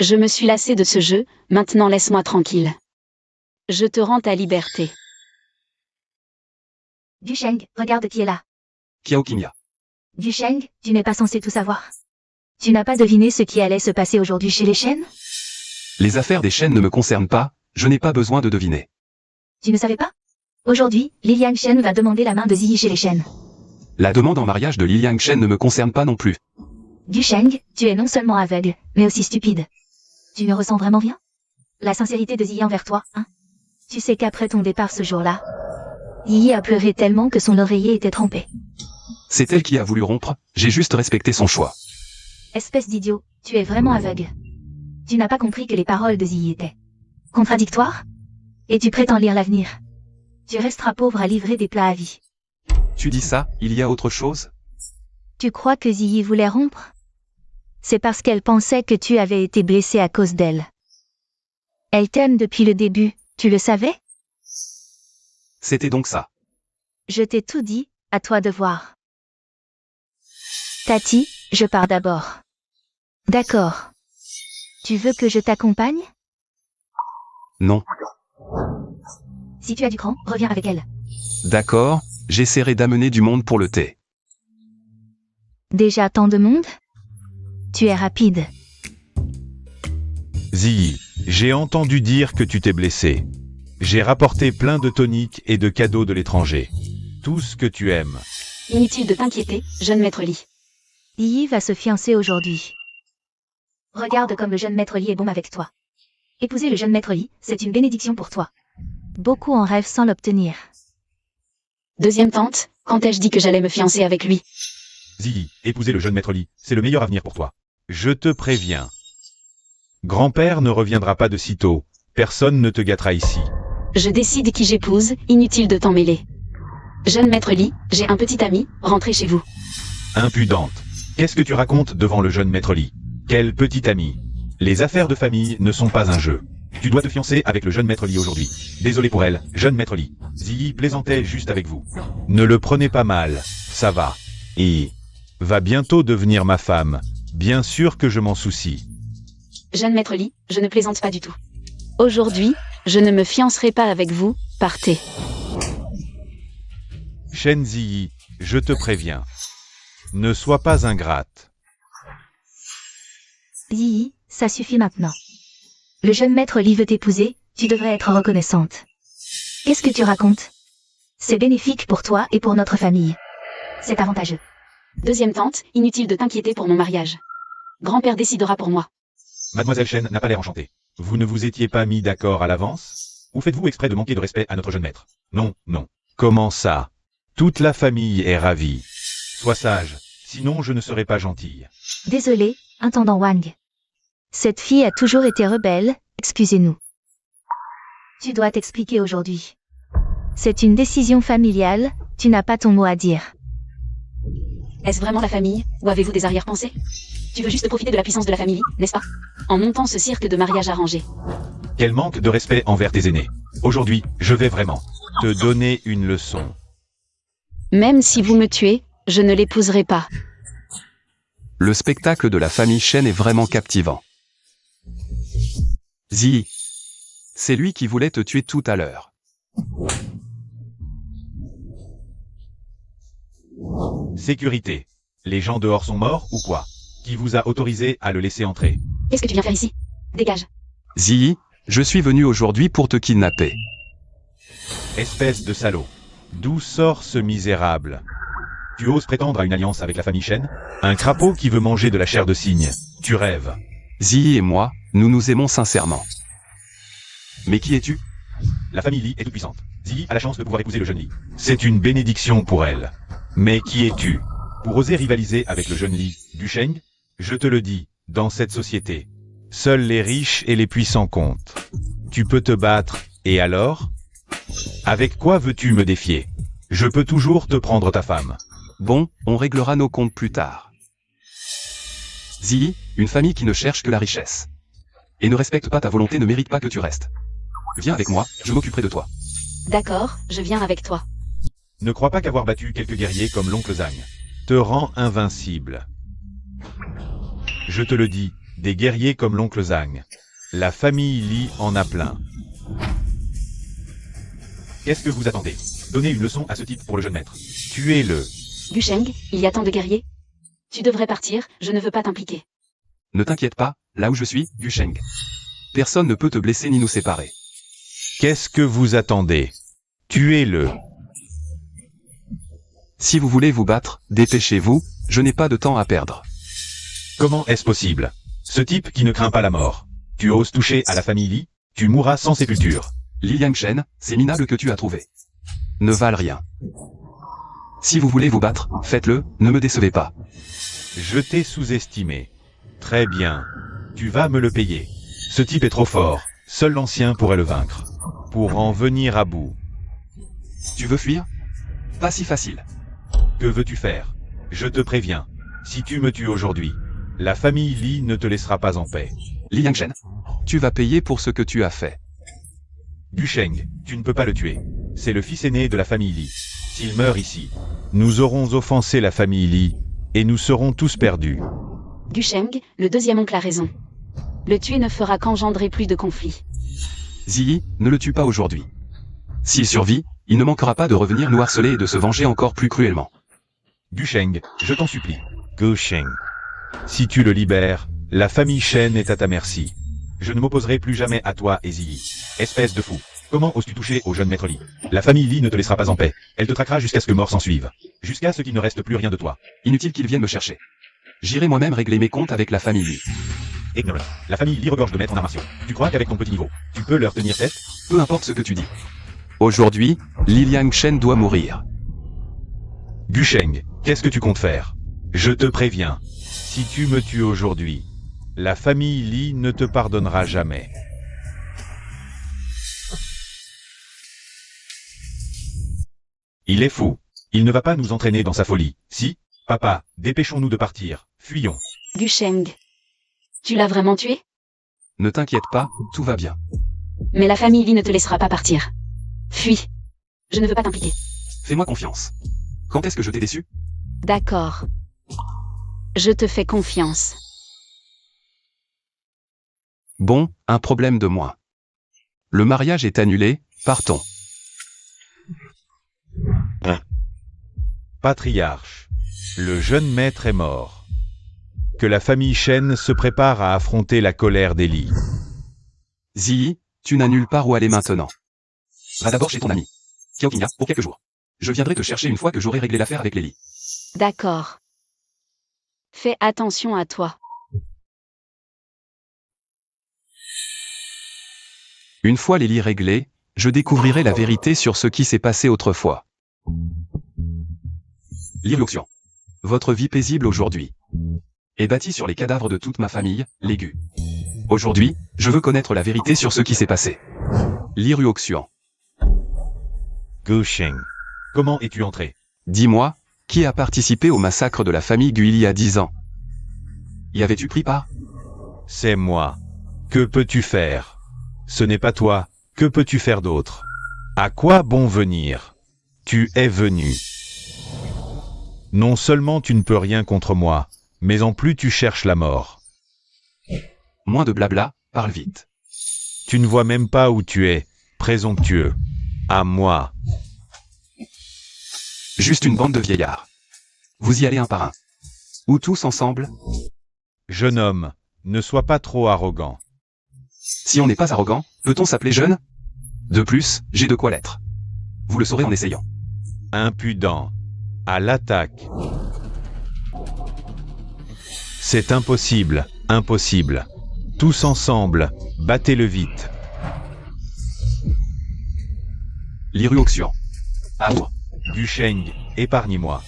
Je me suis lassée de ce jeu, maintenant laisse-moi tranquille. Je te rends ta liberté. Dusheng, regarde qui est là. Kiao Kimia. Dusheng, tu n'es pas censé tout savoir. Tu n'as pas deviné ce qui allait se passer aujourd'hui chez les Shen? Les affaires des Shen ne me concernent pas, je n'ai pas besoin de deviner. Tu ne savais pas? Aujourd'hui, Liliang Shen va demander la main de Ziyi chez les Shen. La demande en mariage de Liliang Shen ne me concerne pas non plus. Dusheng, tu es non seulement aveugle, mais aussi stupide. Tu ne ressens vraiment rien? La sincérité de Ziyi envers toi, hein? Tu sais qu'après ton départ ce jour-là, Ziyi a pleuré tellement que son oreiller était trempé. C'est elle qui a voulu rompre, j'ai juste respecté son choix. Espèce d'idiot, tu es vraiment aveugle. Tu n'as pas compris que les paroles de Ziyi étaient contradictoires? Et tu prétends lire l'avenir. Tu resteras pauvre à livrer des plats à vie. Tu dis ça, il y a autre chose? Tu crois que Ziyi voulait rompre? C'est parce qu'elle pensait que tu avais été blessé à cause d'elle. Elle t'aime depuis le début, tu le savais? C'était donc ça. Je t'ai tout dit, à toi de voir. Tati, je pars d'abord. D'accord. Tu veux que je t'accompagne? Non. Si tu as du cran, reviens avec elle. D'accord, j'essaierai d'amener du monde pour le thé. Déjà tant de monde? Tu es rapide. Ziyi, j'ai entendu dire que tu t'es blessé. J'ai rapporté plein de toniques et de cadeaux de l'étranger. Tout ce que tu aimes. Inutile de t'inquiéter, jeune maître Li. Yi va se fiancer aujourd'hui. Regarde comme le jeune maître Li est bon avec toi. Épouser le jeune maître Li, c'est une bénédiction pour toi. Beaucoup en rêvent sans l'obtenir. Deuxième tante, quand ai-je dit que j'allais me fiancer avec lui? Ziyi, épouser le jeune maître Li, c'est le meilleur avenir pour toi. Je te préviens. Grand-père ne reviendra pas de sitôt. Personne ne te gâtera ici. Je décide qui j'épouse, inutile de t'en mêler. Jeune maître Li, j'ai un petit ami, rentrez chez vous. Impudente. Qu'est-ce que tu racontes devant le jeune maître Li? Quel petit ami. Les affaires de famille ne sont pas un jeu. Tu dois te fiancer avec le jeune maître Li aujourd'hui. Désolé pour elle, jeune maître Li. Ziyi plaisantait juste avec vous. Ne le prenez pas mal, ça va. Et va bientôt devenir ma femme. Bien sûr que je m'en soucie. Jeune maître Li, je ne plaisante pas du tout. Aujourd'hui, je ne me fiancerai pas avec vous, partez. Shen Ziyi, je te préviens. Ne sois pas ingrate. Ziyi, ça suffit maintenant. Le jeune maître Li veut t'épouser, tu devrais être reconnaissante. Qu'est-ce que tu racontes? C'est bénéfique pour toi et pour notre famille. C'est avantageux. Deuxième tante, inutile de t'inquiéter pour mon mariage. Grand-père décidera pour moi. Mademoiselle Shen n'a pas l'air enchantée. Vous ne vous étiez pas mis d'accord à l'avance? Ou faites-vous exprès de manquer de respect à notre jeune maître? Non, non. Comment ça? Toute la famille est ravie. Sois sage, sinon je ne serai pas gentille. Désolé, intendant Wang. Cette fille a toujours été rebelle, excusez-nous. Tu dois t'expliquer aujourd'hui. C'est une décision familiale, tu n'as pas ton mot à dire. Est-ce vraiment la famille, ou avez-vous des arrière-pensées? Tu veux juste profiter de la puissance de la famille, n'est-ce pas? En montant ce cirque de mariage arrangé. Quel manque de respect envers tes aînés. Aujourd'hui, je vais vraiment te donner une leçon. Même si vous me tuez, je ne l'épouserai pas. Le spectacle de la famille Shen est vraiment captivant. Ziyi. C'est lui qui voulait te tuer tout à l'heure. Sécurité. Les gens dehors sont morts ou quoi? Qui vous a autorisé à le laisser entrer? Qu'est-ce que tu viens faire ici? Dégage. Ziyi, je suis venu aujourd'hui pour te kidnapper. Espèce de salaud. D'où sort ce misérable? Tu oses prétendre à une alliance avec la famille Shen? Un crapaud qui veut manger de la chair de cygne. Tu rêves. Ziyi et moi, nous nous aimons sincèrement. Mais qui es-tu? La famille Li est toute puissante. Ziyi a la chance de pouvoir épouser le jeune Li. C'est une bénédiction pour elle. Mais qui es-tu? Pour oser rivaliser avec le jeune Li, du Sheng? Je te le dis, dans cette société, seuls les riches et les puissants comptent. Tu peux te battre, et alors? Avec quoi veux-tu me défier? Je peux toujours te prendre ta femme. Bon, on réglera nos comptes plus tard. Ziyi, une famille qui ne cherche que la richesse. Et ne respecte pas ta volonté ne mérite pas que tu restes. Viens avec moi, je m'occuperai de toi. D'accord, je viens avec toi. Ne crois pas qu'avoir battu quelques guerriers comme l'oncle Zhang te rend invincible. Je te le dis, des guerriers comme l'oncle Zhang. La famille Li en a plein. Qu'est-ce que vous attendez? Donnez une leçon à ce type pour le jeune maître. Tuez-le. Du Sheng, il y a tant de guerriers. Tu devrais partir, je ne veux pas t'impliquer. Ne t'inquiète pas, là où je suis, du Sheng. Personne ne peut te blesser ni nous séparer. Qu'est-ce que vous attendez? Tuez-le. Si vous voulez vous battre, dépêchez-vous, je n'ai pas de temps à perdre. Comment est-ce possible? Ce type qui ne craint pas la mort. Tu oses toucher à la famille Li, tu mourras sans sépulture. Li Yangshen, ces minables que tu as trouvés ne valent rien. Si vous voulez vous battre, faites-le, ne me décevez pas. Je t'ai sous-estimé. Très bien. Tu vas me le payer. Ce type est trop fort. Seul l'ancien pourrait le vaincre. Pour en venir à bout. Tu veux fuir? Pas si facile. Que veux-tu faire? Je te préviens. Si tu me tues aujourd'hui, la famille Li ne te laissera pas en paix. Li Yangshen, tu vas payer pour ce que tu as fait. Du Sheng, tu ne peux pas le tuer. C'est le fils aîné de la famille Li. S'il meurt ici, nous aurons offensé la famille Li, et nous serons tous perdus. Du Sheng, le deuxième oncle a raison. Le tuer ne fera qu'engendrer plus de conflits. Ziyi, ne le tue pas aujourd'hui. S'il survit, il ne manquera pas de revenir nous harceler et de se venger encore plus cruellement. Du Sheng, je t'en supplie. Gu Sheng. Si tu le libères, la famille Shen est à ta merci. Je ne m'opposerai plus jamais à toi et Ziyi. Espèce de fou. Comment oses-tu toucher au jeune maître Li? La famille Li ne te laissera pas en paix. Elle te traquera jusqu'à ce que mort s'en suive. Jusqu'à ce qu'il ne reste plus rien de toi. Inutile qu'ils viennent me chercher. J'irai moi-même régler mes comptes avec la famille Li. Ignorant. La famille Li regorge de maîtres en armation. Tu crois qu'avec ton petit niveau, tu peux leur tenir tête? Peu importe ce que tu dis. Aujourd'hui, Li Yangshen doit mourir. Du Sheng, qu'est-ce que tu comptes faire? Je te préviens. Si tu me tues aujourd'hui, la famille Li ne te pardonnera jamais. Il est fou. Il ne va pas nous entraîner dans sa folie. Si? Papa, dépêchons-nous de partir. Fuyons. Du Sheng. Tu l'as vraiment tué? Ne t'inquiète pas, tout va bien. Mais la famille Li ne te laissera pas partir. Fuis. Je ne veux pas t'impliquer. Fais-moi confiance. Quand est-ce que je t'ai déçu? D'accord. Je te fais confiance. Bon, un problème de moins. Le mariage est annulé, partons. Patriarche. Le jeune maître est mort. Que la famille Shen se prépare à affronter la colère des Li. Ziyi, tu n'as nulle part où aller maintenant. Va d'abord chez ton ami, Xiao Qingya, pour quelques jours. Je viendrai te chercher une fois que j'aurai réglé l'affaire avec les Li. D'accord. Fais attention à toi. Une fois les Li réglés, je découvrirai la vérité sur ce qui s'est passé autrefois. Li Luoxian. Votre vie paisible aujourd'hui est bâtie sur les cadavres de toute ma famille, les Gu. Aujourd'hui, je veux connaître la vérité sur ce qui s'est passé. Li Ruoxian. Gu Sheng. Comment es-tu entré? Dis-moi, qui a participé au massacre de la famille Gu il y a 10 ans? Y avais-tu pris part? C'est moi. Que peux-tu faire? Ce n'est pas toi. Que peux-tu faire d'autre? À quoi bon venir? Tu es venu. Non seulement tu ne peux rien contre moi, mais en plus tu cherches la mort. Moins de blabla, parle vite. Tu ne vois même pas où tu es, présomptueux. À moi. Juste une bande de vieillards. Vous y allez un par un. Ou tous ensemble? Jeune homme, ne sois pas trop arrogant. Si on n'est pas arrogant, peut-on s'appeler jeune? De plus, j'ai de quoi l'être. Vous le saurez en essayant. Impudent. À l'attaque. C'est impossible, impossible. Tous ensemble, battez-le vite. Liruoxian. Amour. Gu Sheng, épargnez-moi.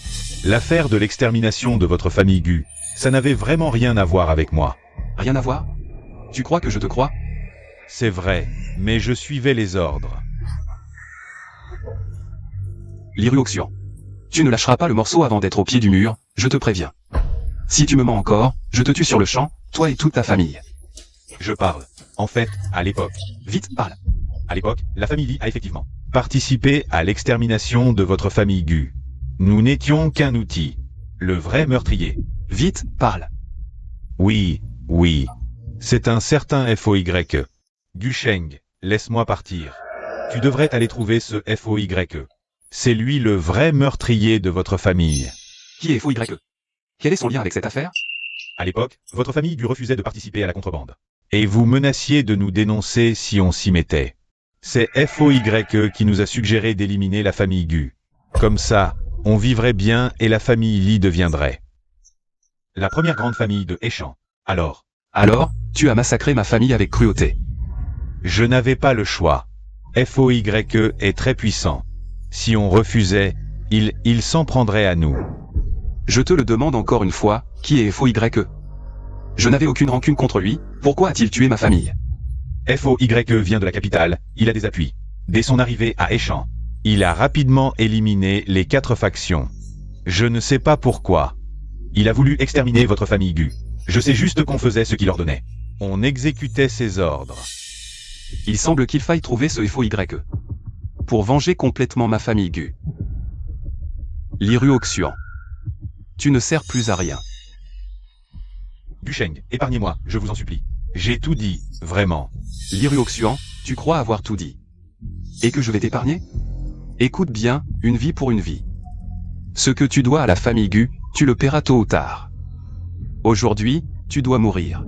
L'affaire de l'extermination de votre famille Gu, ça n'avait vraiment rien à voir avec moi. Rien à voir? Tu crois que je te crois? C'est vrai, mais je suivais les ordres. Liruoxian. Tu ne lâcheras pas le morceau avant d'être au pied du mur, je te préviens. Si tu me mens encore, je te tue sur le champ, toi et toute ta famille. Je parle. En fait, à l'époque. Vite, parle. À l'époque, la famille Li a effectivement participé à l'extermination de votre famille Gu. Nous n'étions qu'un outil. Le vrai meurtrier. Vite, parle. Oui, oui. C'est un certain FOY. Gu Sheng, laisse-moi partir. Tu devrais aller trouver ce FOY. C'est lui le vrai meurtrier de votre famille. Qui est FOY? Quel est son lien avec cette affaire? À l'époque, votre famille Gu refusait de participer à la contrebande. Et vous menaciez de nous dénoncer si on s'y mettait. C'est FOY qui nous a suggéré d'éliminer la famille Gu. Comme ça, on vivrait bien et la famille Li deviendrait la première grande famille de Heshan. Alors, tu as massacré ma famille avec cruauté. je n'avais pas le choix. FOY est très puissant. Si on refusait, il s'en prendrait à nous. Je te le demande encore une fois, qui est FOY? Je n'avais aucune rancune contre lui, pourquoi a-t-il tué ma famille? FOY vient de la capitale, il a des appuis. Dès son arrivée à Heshan, il a rapidement éliminé les 4 factions. Je ne sais pas pourquoi. Il a voulu exterminer votre famille Gu. Je sais juste qu'on faisait ce qu'il ordonnait. On exécutait ses ordres. Il semble qu'il faille trouver ce FOY. Pour venger complètement ma famille Gu. Liruoxian. Tu ne sers plus à rien. Gu Sheng, épargnez-moi, je vous en supplie. J'ai tout dit, vraiment. Liruoxian, tu crois avoir tout dit. Et que je vais t'épargner? Écoute bien, une vie pour une vie. Ce que tu dois à la famille Gu, tu le paieras tôt ou tard. Aujourd'hui, tu dois mourir.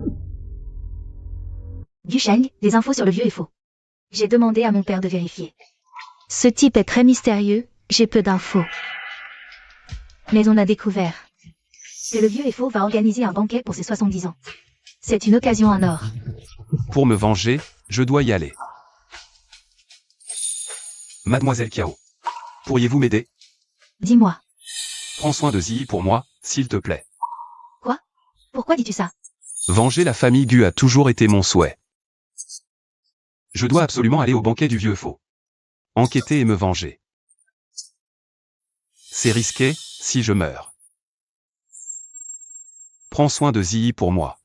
Gu Sheng, des infos sur le vieux est faux. J'ai demandé à mon père de vérifier. Ce type est très mystérieux, j'ai peu d'infos. Mais on a découvert que le vieux est faux va organiser un banquet pour ses 70 ans. C'est une occasion en or. Pour me venger, je dois y aller. Mademoiselle Kiao. Pourriez-vous m'aider? Dis-moi, Prends soin de Ziyi pour moi, s'il te plaît. pourquoi dis-tu ça? Venger la famille Gu a toujours été mon souhait. Je dois absolument aller au banquet du vieux faux. Enquêter et me venger. C'est risqué, si je meurs. Prends soin de Ziyi pour moi.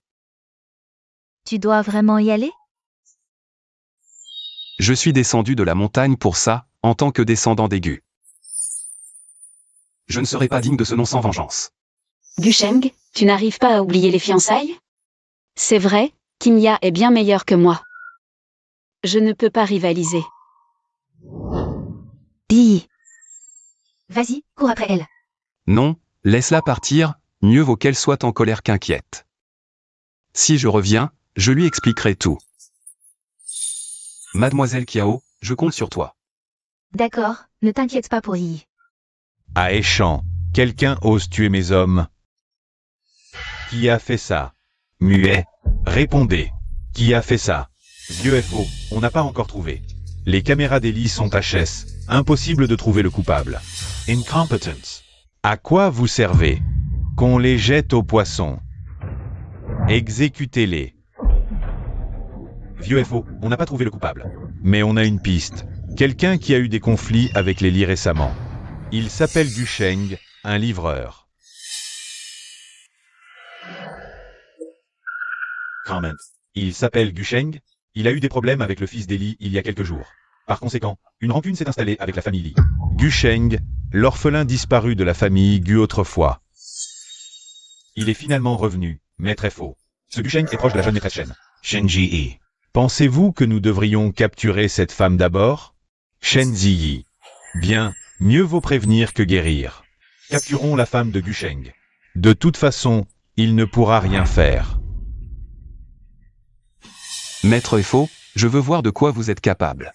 Tu dois vraiment y aller? Je suis descendu de la montagne pour ça, en tant que descendant des Gu. Je ne serai pas digne de ce nom sans vengeance. Gu Sheng, tu n'arrives pas à oublier les fiançailles? C'est vrai, Kinya est bien meilleure que moi. Je ne peux pas rivaliser. Dis. Vas-y, cours après elle. Non, laisse-la partir, mieux vaut qu'elle soit en colère qu'inquiète. Si je reviens, je lui expliquerai tout. Mademoiselle Kiao, je compte sur toi. D'accord, ne t'inquiète pas pour Yi. À Heshan, quelqu'un ose tuer mes hommes? Qui a fait ça? Muet. Répondez. Qui a fait ça? Vieux FO, on n'a pas encore trouvé. Les caméras d'Eli sont HS. Impossible de trouver le coupable. Incompetence. À quoi vous servez? Qu'on les jette aux poissons. Exécutez-les. Vieux FO, on n'a pas trouvé le coupable. Mais on a une piste. Quelqu'un qui a eu des conflits avec les Li récemment. Il s'appelle Gu Sheng, un livreur. Comment? Il s'appelle Gu Sheng? Il a eu des problèmes avec le fils d'Eli il y a quelques jours. Par conséquent, une rancune s'est installée avec la famille Li. Gu Sheng, l'orphelin disparu de la famille Gu autrefois. Il est finalement revenu, mais très faux. Ce Gu Sheng est proche de la jeune maîtresse Shen. Shen Ji. Pensez-vous que nous devrions capturer cette femme d'abord? Shen Ziyi. Bien, mieux vaut prévenir que guérir. Capturons la femme de Gu Sheng. De toute façon, il ne pourra rien faire. Maître FO, je veux voir de quoi vous êtes capable.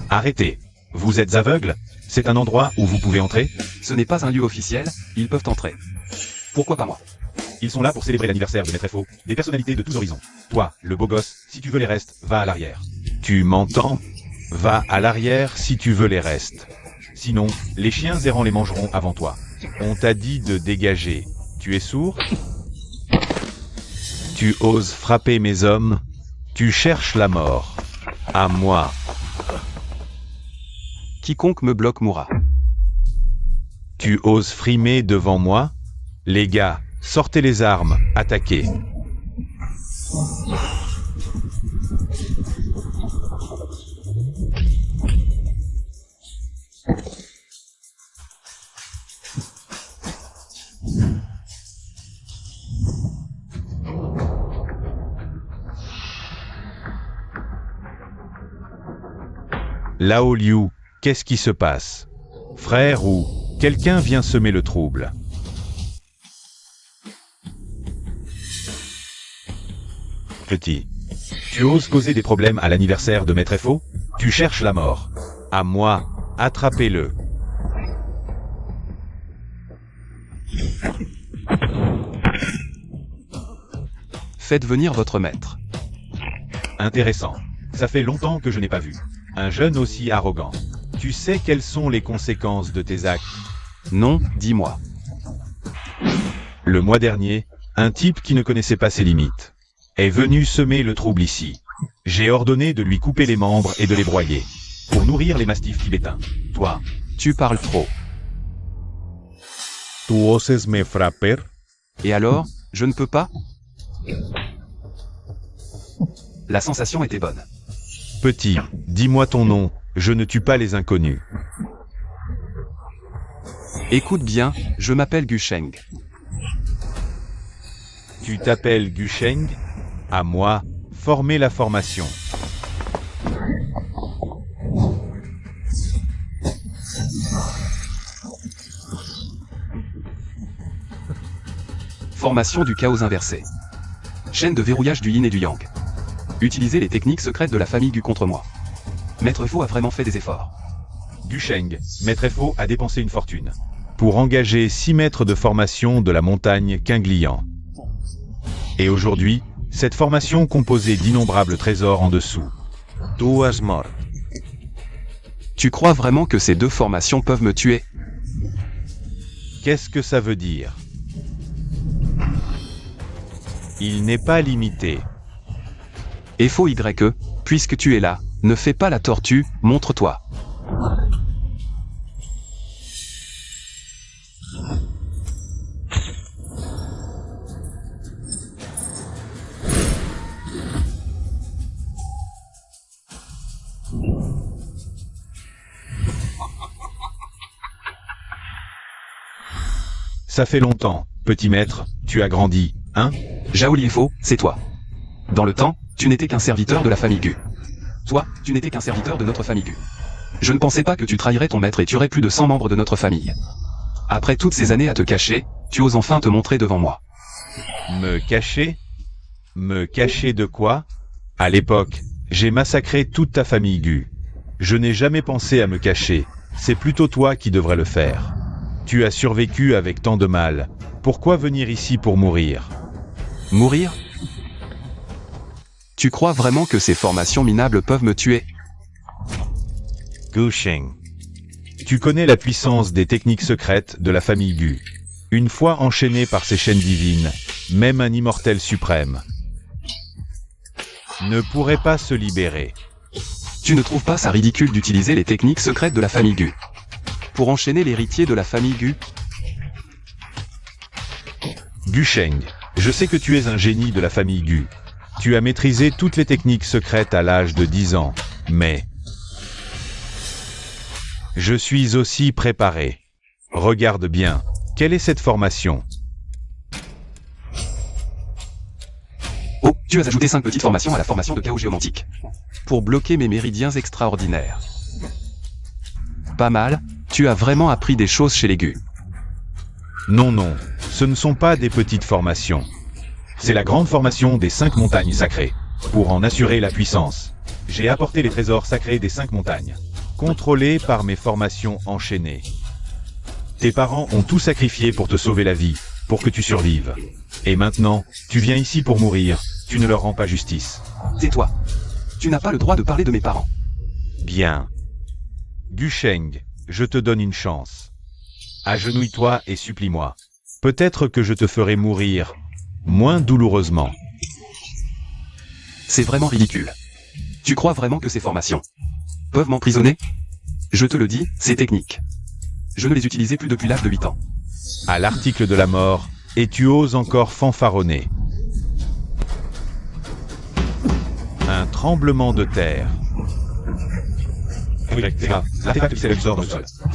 Arrêtez. Vous êtes aveugle? C'est un endroit où vous pouvez entrer? Ce n'est pas un lieu officiel, ils peuvent entrer. Pourquoi pas moi? Ils sont là pour célébrer l'anniversaire de Maître Efo, des personnalités de tous horizons. Toi, le beau gosse, si tu veux les restes, va à l'arrière. Tu m'entends? Va à l'arrière si tu veux les restes. Sinon, les chiens errants les mangeront avant toi. On t'a dit de dégager. Tu es sourd? Tu oses frapper mes hommes? Tu cherches la mort. À moi. Quiconque me bloque mourra. Tu oses frimer devant moi? Les gars, sortez les armes, attaquez. Lao Liu, qu'est-ce qui se passe? Frère ou quelqu'un vient semer le trouble? Petit. Tu oses causer des problèmes à l'anniversaire de Maître Efo? Tu cherches la mort. À moi, attrapez-le. Faites venir votre maître. Intéressant. Ça fait longtemps que je n'ai pas vu un jeune aussi arrogant. Tu sais quelles sont les conséquences de tes actes? Non, dis-moi. Le mois dernier, un type qui ne connaissait pas ses limites est venu semer le trouble ici. J'ai ordonné de lui couper les membres et de les broyer pour nourrir les mastifs tibétains. Toi, Tu parles trop. tu oses me frapper? Et alors, je ne peux pas? La sensation était bonne. Petit, dis-moi ton nom, je ne tue pas les inconnus. Écoute bien, je m'appelle Gusheng. Tu t'appelles Gusheng? À moi, formez la formation. Formation du chaos inversé. Chaîne de verrouillage du yin et du yang. Utilisez les techniques secrètes de la famille Gu contre moi. Maître Fo a vraiment fait des efforts. Gusheng, Maître Efo a dépensé une fortune pour engager 6 mètres de formation de la montagne Qingliang. Et aujourd'hui, cette formation composée d'innombrables trésors en dessous. Tu as mort. Tu crois vraiment que ces deux formations peuvent me tuer? Qu'est-ce que ça veut dire? Il n'est pas limité. Fo YE, puisque tu es là, ne fais pas la tortue, montre-toi. Ça fait longtemps, petit maître, tu as grandi, hein? Shaolin Fo, c'est toi. Dans le temps, tu n'étais qu'un serviteur de la famille Gu. Toi, tu n'étais qu'un serviteur de notre famille Gu. Je ne pensais pas que tu trahirais ton maître et tuerais plus de 100 membres de notre famille. Après toutes ces années à te cacher, tu oses enfin te montrer devant moi. Me cacher? Me cacher de quoi? À l'époque, j'ai massacré toute ta famille Gu. Je n'ai jamais pensé à me cacher, c'est plutôt toi qui devrais le faire. Tu as survécu avec tant de mal, pourquoi venir ici pour mourir? Mourir? Tu crois vraiment que ces formations minables peuvent me tuer? Gusheng. Tu connais la puissance des techniques secrètes de la famille Gu. Une fois enchaîné par ces chaînes divines, même un immortel suprême ne pourrait pas se libérer. Tu ne trouves pas ça ridicule d'utiliser les techniques secrètes de la famille Gu pour enchaîner l'héritier de la famille Gu? Gusheng, je sais que tu es un génie de la famille Gu. Tu as maîtrisé toutes les techniques secrètes à l'âge de 10 ans, mais je suis aussi préparé. Regarde bien, quelle est cette formation? Oh, tu as ajouté 5 petites formations à la formation de chaos géomantique. Pour bloquer mes méridiens extraordinaires. Pas mal, tu as vraiment appris des choses chez les Gu. Non, non, ce ne sont pas des petites formations. C'est la grande formation des 5 montagnes sacrées. Pour en assurer la puissance, j'ai apporté les trésors sacrés des 5 montagnes. contrôlé par mes formations enchaînées. Tes parents ont tout sacrifié pour te sauver la vie, pour que tu survives. Et maintenant, tu viens ici pour mourir, tu ne leur rends pas justice. Tais-toi. Tu n'as pas le droit de parler de mes parents. Bien. Gusheng, je te donne une chance. Agenouille-toi et supplie-moi. Peut-être que je te ferai mourir, moins douloureusement. C'est vraiment ridicule. Tu crois vraiment que ces formations peuvent m'emprisonner? Je te le dis, c'est technique. Je ne les utilisais plus depuis l'âge de 8 ans. À l'article de la mort, et tu oses encore fanfaronner. Un tremblement de terre.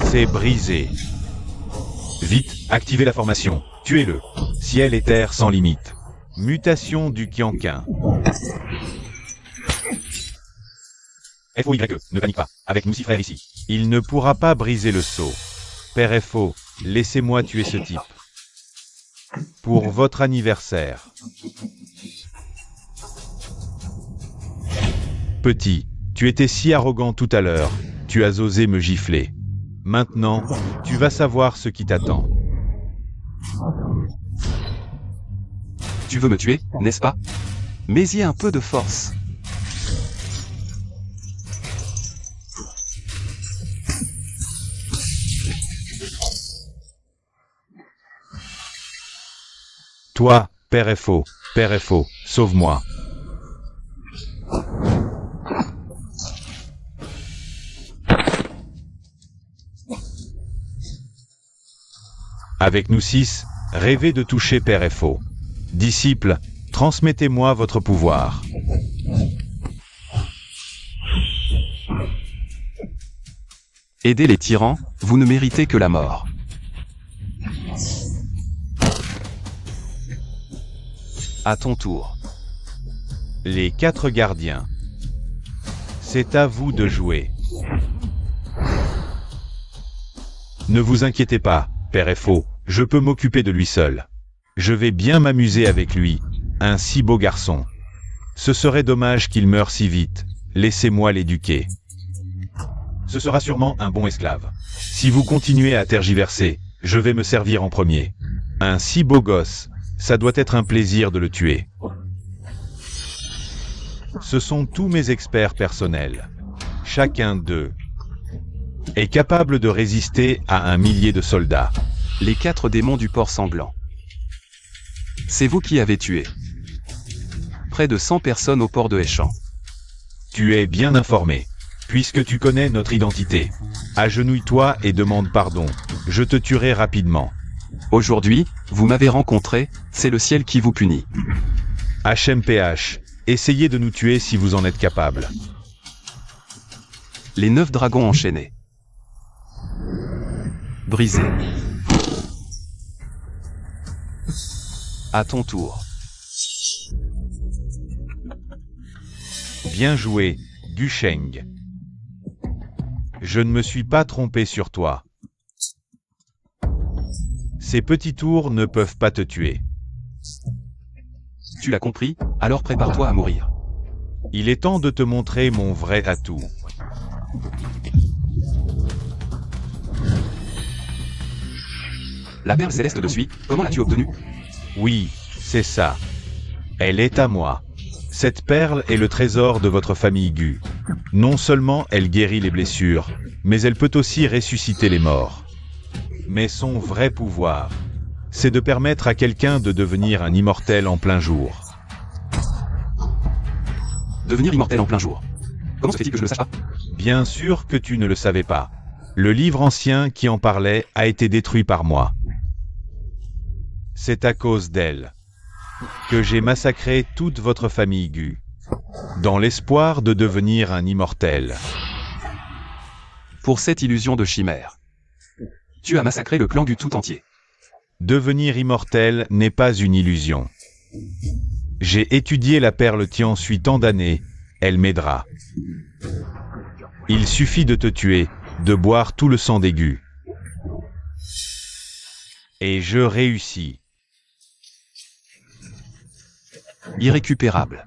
C'est brisé. Vite, activez la formation. Tuez-le. Ciel et terre sans limite. Mutation du Qianqin. FOYE, ne panique pas. Avec nous 6 frères ici. Il ne pourra pas briser le sceau. Père FO, laissez-moi tuer ce type. Pour votre anniversaire. Petit, tu étais si arrogant tout à l'heure, tu as osé me gifler. Maintenant, tu vas savoir ce qui t'attend. Tu veux me tuer, n'est-ce pas? Mais y a un peu de force. Toi, Père FO, sauve-moi. Avec nous 6, rêvez de toucher Père FO. Disciples, transmettez-moi votre pouvoir. Aidez les tyrans, vous ne méritez que la mort. À ton tour. Les 4 gardiens. C'est à vous de jouer. Ne vous inquiétez pas, Père FO, je peux m'occuper de lui seul. Je vais bien m'amuser avec lui, un si beau garçon. Ce serait dommage qu'il meure si vite, laissez-moi l'éduquer. Ce sera sûrement un bon esclave. Si vous continuez à tergiverser, je vais me servir en premier. Un si beau gosse, ça doit être un plaisir de le tuer. Ce sont tous mes experts personnels. Chacun d'eux est capable de résister à 1 millier de soldats. Les 4 démons du port sanglant. C'est vous qui avez tué près de 100 personnes au port de Heshan. Tu es bien informé, puisque tu connais notre identité. Agenouille-toi et demande pardon, je te tuerai rapidement. Aujourd'hui, vous m'avez rencontré, c'est le ciel qui vous punit. HMPH, essayez de nous tuer si vous en êtes capable. Les 9 dragons enchaînés. Brisés. À ton tour. Bien joué, Gusheng. Je ne me suis pas trompé sur toi. Ces petits tours ne peuvent pas te tuer. Tu l'as compris, alors prépare-toi à mourir. Il est temps de te montrer mon vrai atout. La perle céleste de Sui, comment l'as-tu obtenue? Oui, c'est ça. Elle est à moi. Cette perle est le trésor de votre famille Gu. Non seulement elle guérit les blessures, mais elle peut aussi ressusciter les morts. Mais son vrai pouvoir, c'est de permettre à quelqu'un de devenir un immortel en plein jour. Devenir immortel en plein jour. Comment se fait-il que je ne le sache pas? Bien sûr que tu ne le savais pas. Le livre ancien qui en parlait a été détruit par moi. C'est à cause d'elle que j'ai massacré toute votre famille Gu, dans l'espoir de devenir un immortel. Pour cette illusion de chimère, tu as massacré le clan Gu tout entier. Devenir immortel n'est pas une illusion. J'ai étudié la perle Tianshui tant d'années, elle m'aidera. Il suffit de te tuer, de boire tout le sang des Gu. Et je réussis. Irrécupérable.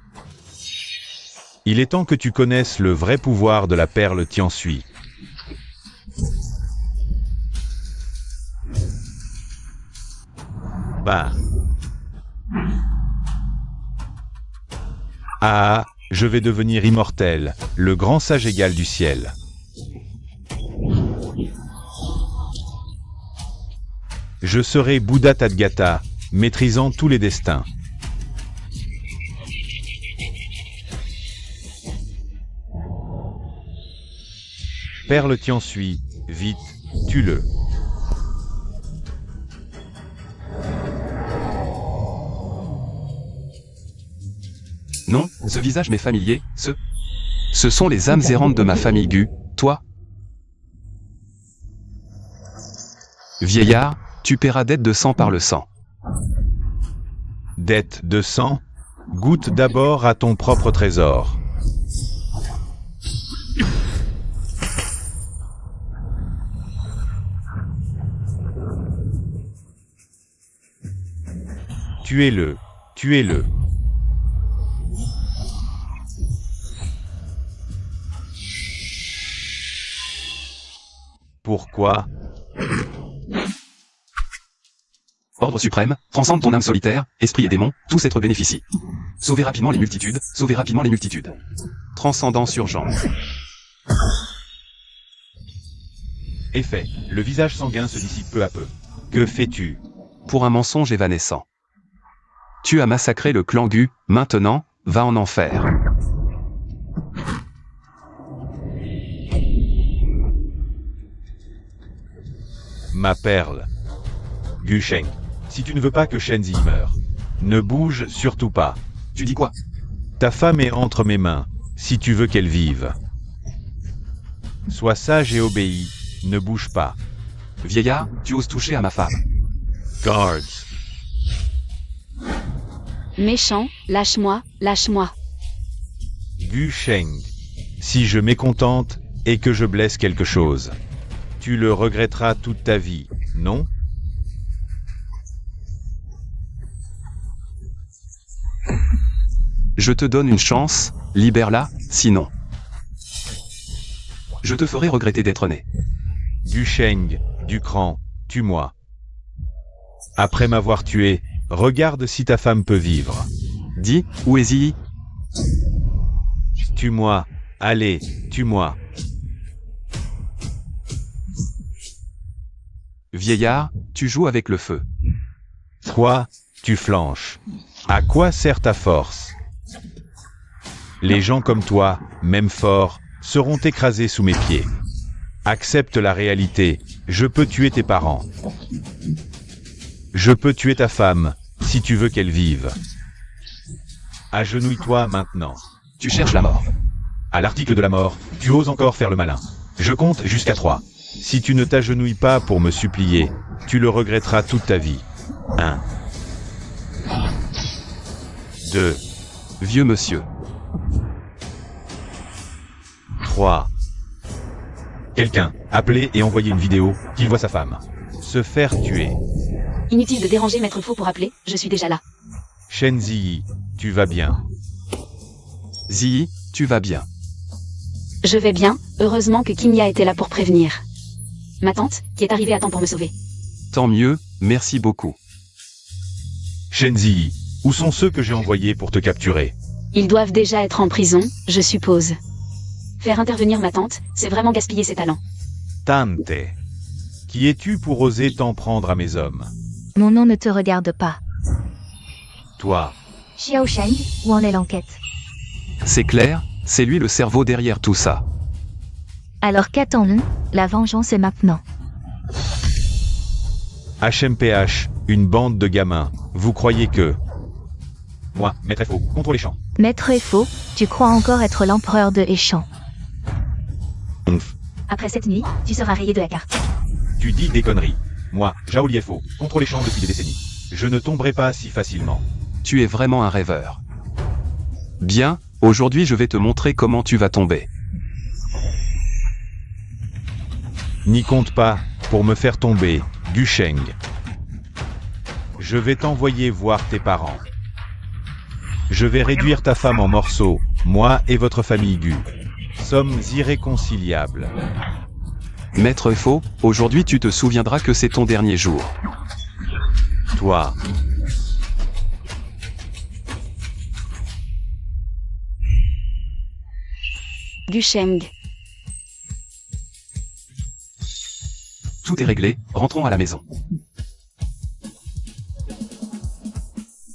Il est temps que tu connaisses le vrai pouvoir de la perle Tianshui. Bah. Ah, je vais devenir immortel, le grand sage égal du ciel. Je serai Bouddha Tadgata, maîtrisant tous les destins. Perle Tiansui, vite, tue-le. Non, ce visage m'est familier, Ce sont les âmes errantes de ma famille Gu, toi. Vieillard, tu paieras dette de sang par le sang. Dette de sang, goûte d'abord à ton propre trésor. Tuez-le, tuez-le. Pourquoi? Ordre suprême, transcende ton âme solitaire, esprit et démon, tous êtres bénéficient. Sauvez rapidement les multitudes, sauvez rapidement les multitudes. Transcendance urgent. Effet, le visage sanguin se dissipe peu à peu. Que fais-tu? Pour un mensonge évanescent. Tu as massacré le clan Gu, maintenant, va en enfer. Ma perle. Gu Sheng, si tu ne veux pas que Shenzi meure, ne bouge surtout pas. Tu dis quoi? Ta femme est entre mes mains, si tu veux qu'elle vive. Sois sage et obéis, ne bouge pas. Vieillard, tu oses toucher à ma femme. Guards. Méchant, lâche-moi, lâche-moi. Gu Sheng, si je mécontente et que je blesse quelque chose, tu le regretteras toute ta vie, non? Je te donne une chance, libère-la, sinon. Je te ferai regretter d'être né. Gu Sheng, du cran, tue-moi. Après m'avoir tué, regarde si ta femme peut vivre. Dis, où est Ziyi? Tue-moi, allez, tue-moi. Vieillard, tu joues avec le feu. Toi, tu flanches. À quoi sert ta force? Les gens comme toi, même forts, seront écrasés sous mes pieds. Accepte la réalité, je peux tuer tes parents. Je peux tuer ta femme, si tu veux qu'elle vive. Agenouille-toi maintenant. Tu cherches la mort. À l'article de la mort, tu oses encore faire le malin. Je compte jusqu'à 3. Si tu ne t'agenouilles pas pour me supplier, tu le regretteras toute ta vie. 1. 2. Vieux monsieur. 3. Quelqu'un, appelez et envoyez une vidéo, qu'il voit sa femme se faire tuer. Inutile de déranger Maître Faux pour appeler, je suis déjà là. Shenzi, tu vas bien? Ziyi, tu vas bien. Je vais bien, heureusement que Kinya était là pour prévenir. Ma tante, qui est arrivée à temps pour me sauver. Tant mieux, merci beaucoup. Shenzi, où sont ceux que j'ai envoyés pour te capturer? Ils doivent déjà être en prison, je suppose. Faire intervenir ma tante, c'est vraiment gaspiller ses talents. Tante. Qui es-tu pour oser t'en prendre à mes hommes? Mon nom ne te regarde pas. Toi. Xiao Sheng, où en est l'enquête? C'est clair, c'est lui le cerveau derrière tout ça. Alors qu'attends-nous? La vengeance est maintenant. HMPH, une bande de gamins. Vous croyez que... Moi, Maître Faux, contrôle les champs. Maître Faux, tu crois encore être l'empereur de Échamp. Après cette nuit, tu seras rayé de la carte. Tu dis des conneries. Moi, Zhao Faux, contrôle les champs depuis des décennies. Je ne tomberai pas si facilement. Tu es vraiment un rêveur. Bien, aujourd'hui je vais te montrer comment tu vas tomber. N'y compte pas, pour me faire tomber, Gu Sheng. Je vais t'envoyer voir tes parents. Je vais réduire ta femme en morceaux, moi et votre famille Gu. Sommes irréconciliables. Maître Faux, aujourd'hui tu te souviendras que c'est ton dernier jour. Toi. Gusheng. Tout est réglé, rentrons à la maison.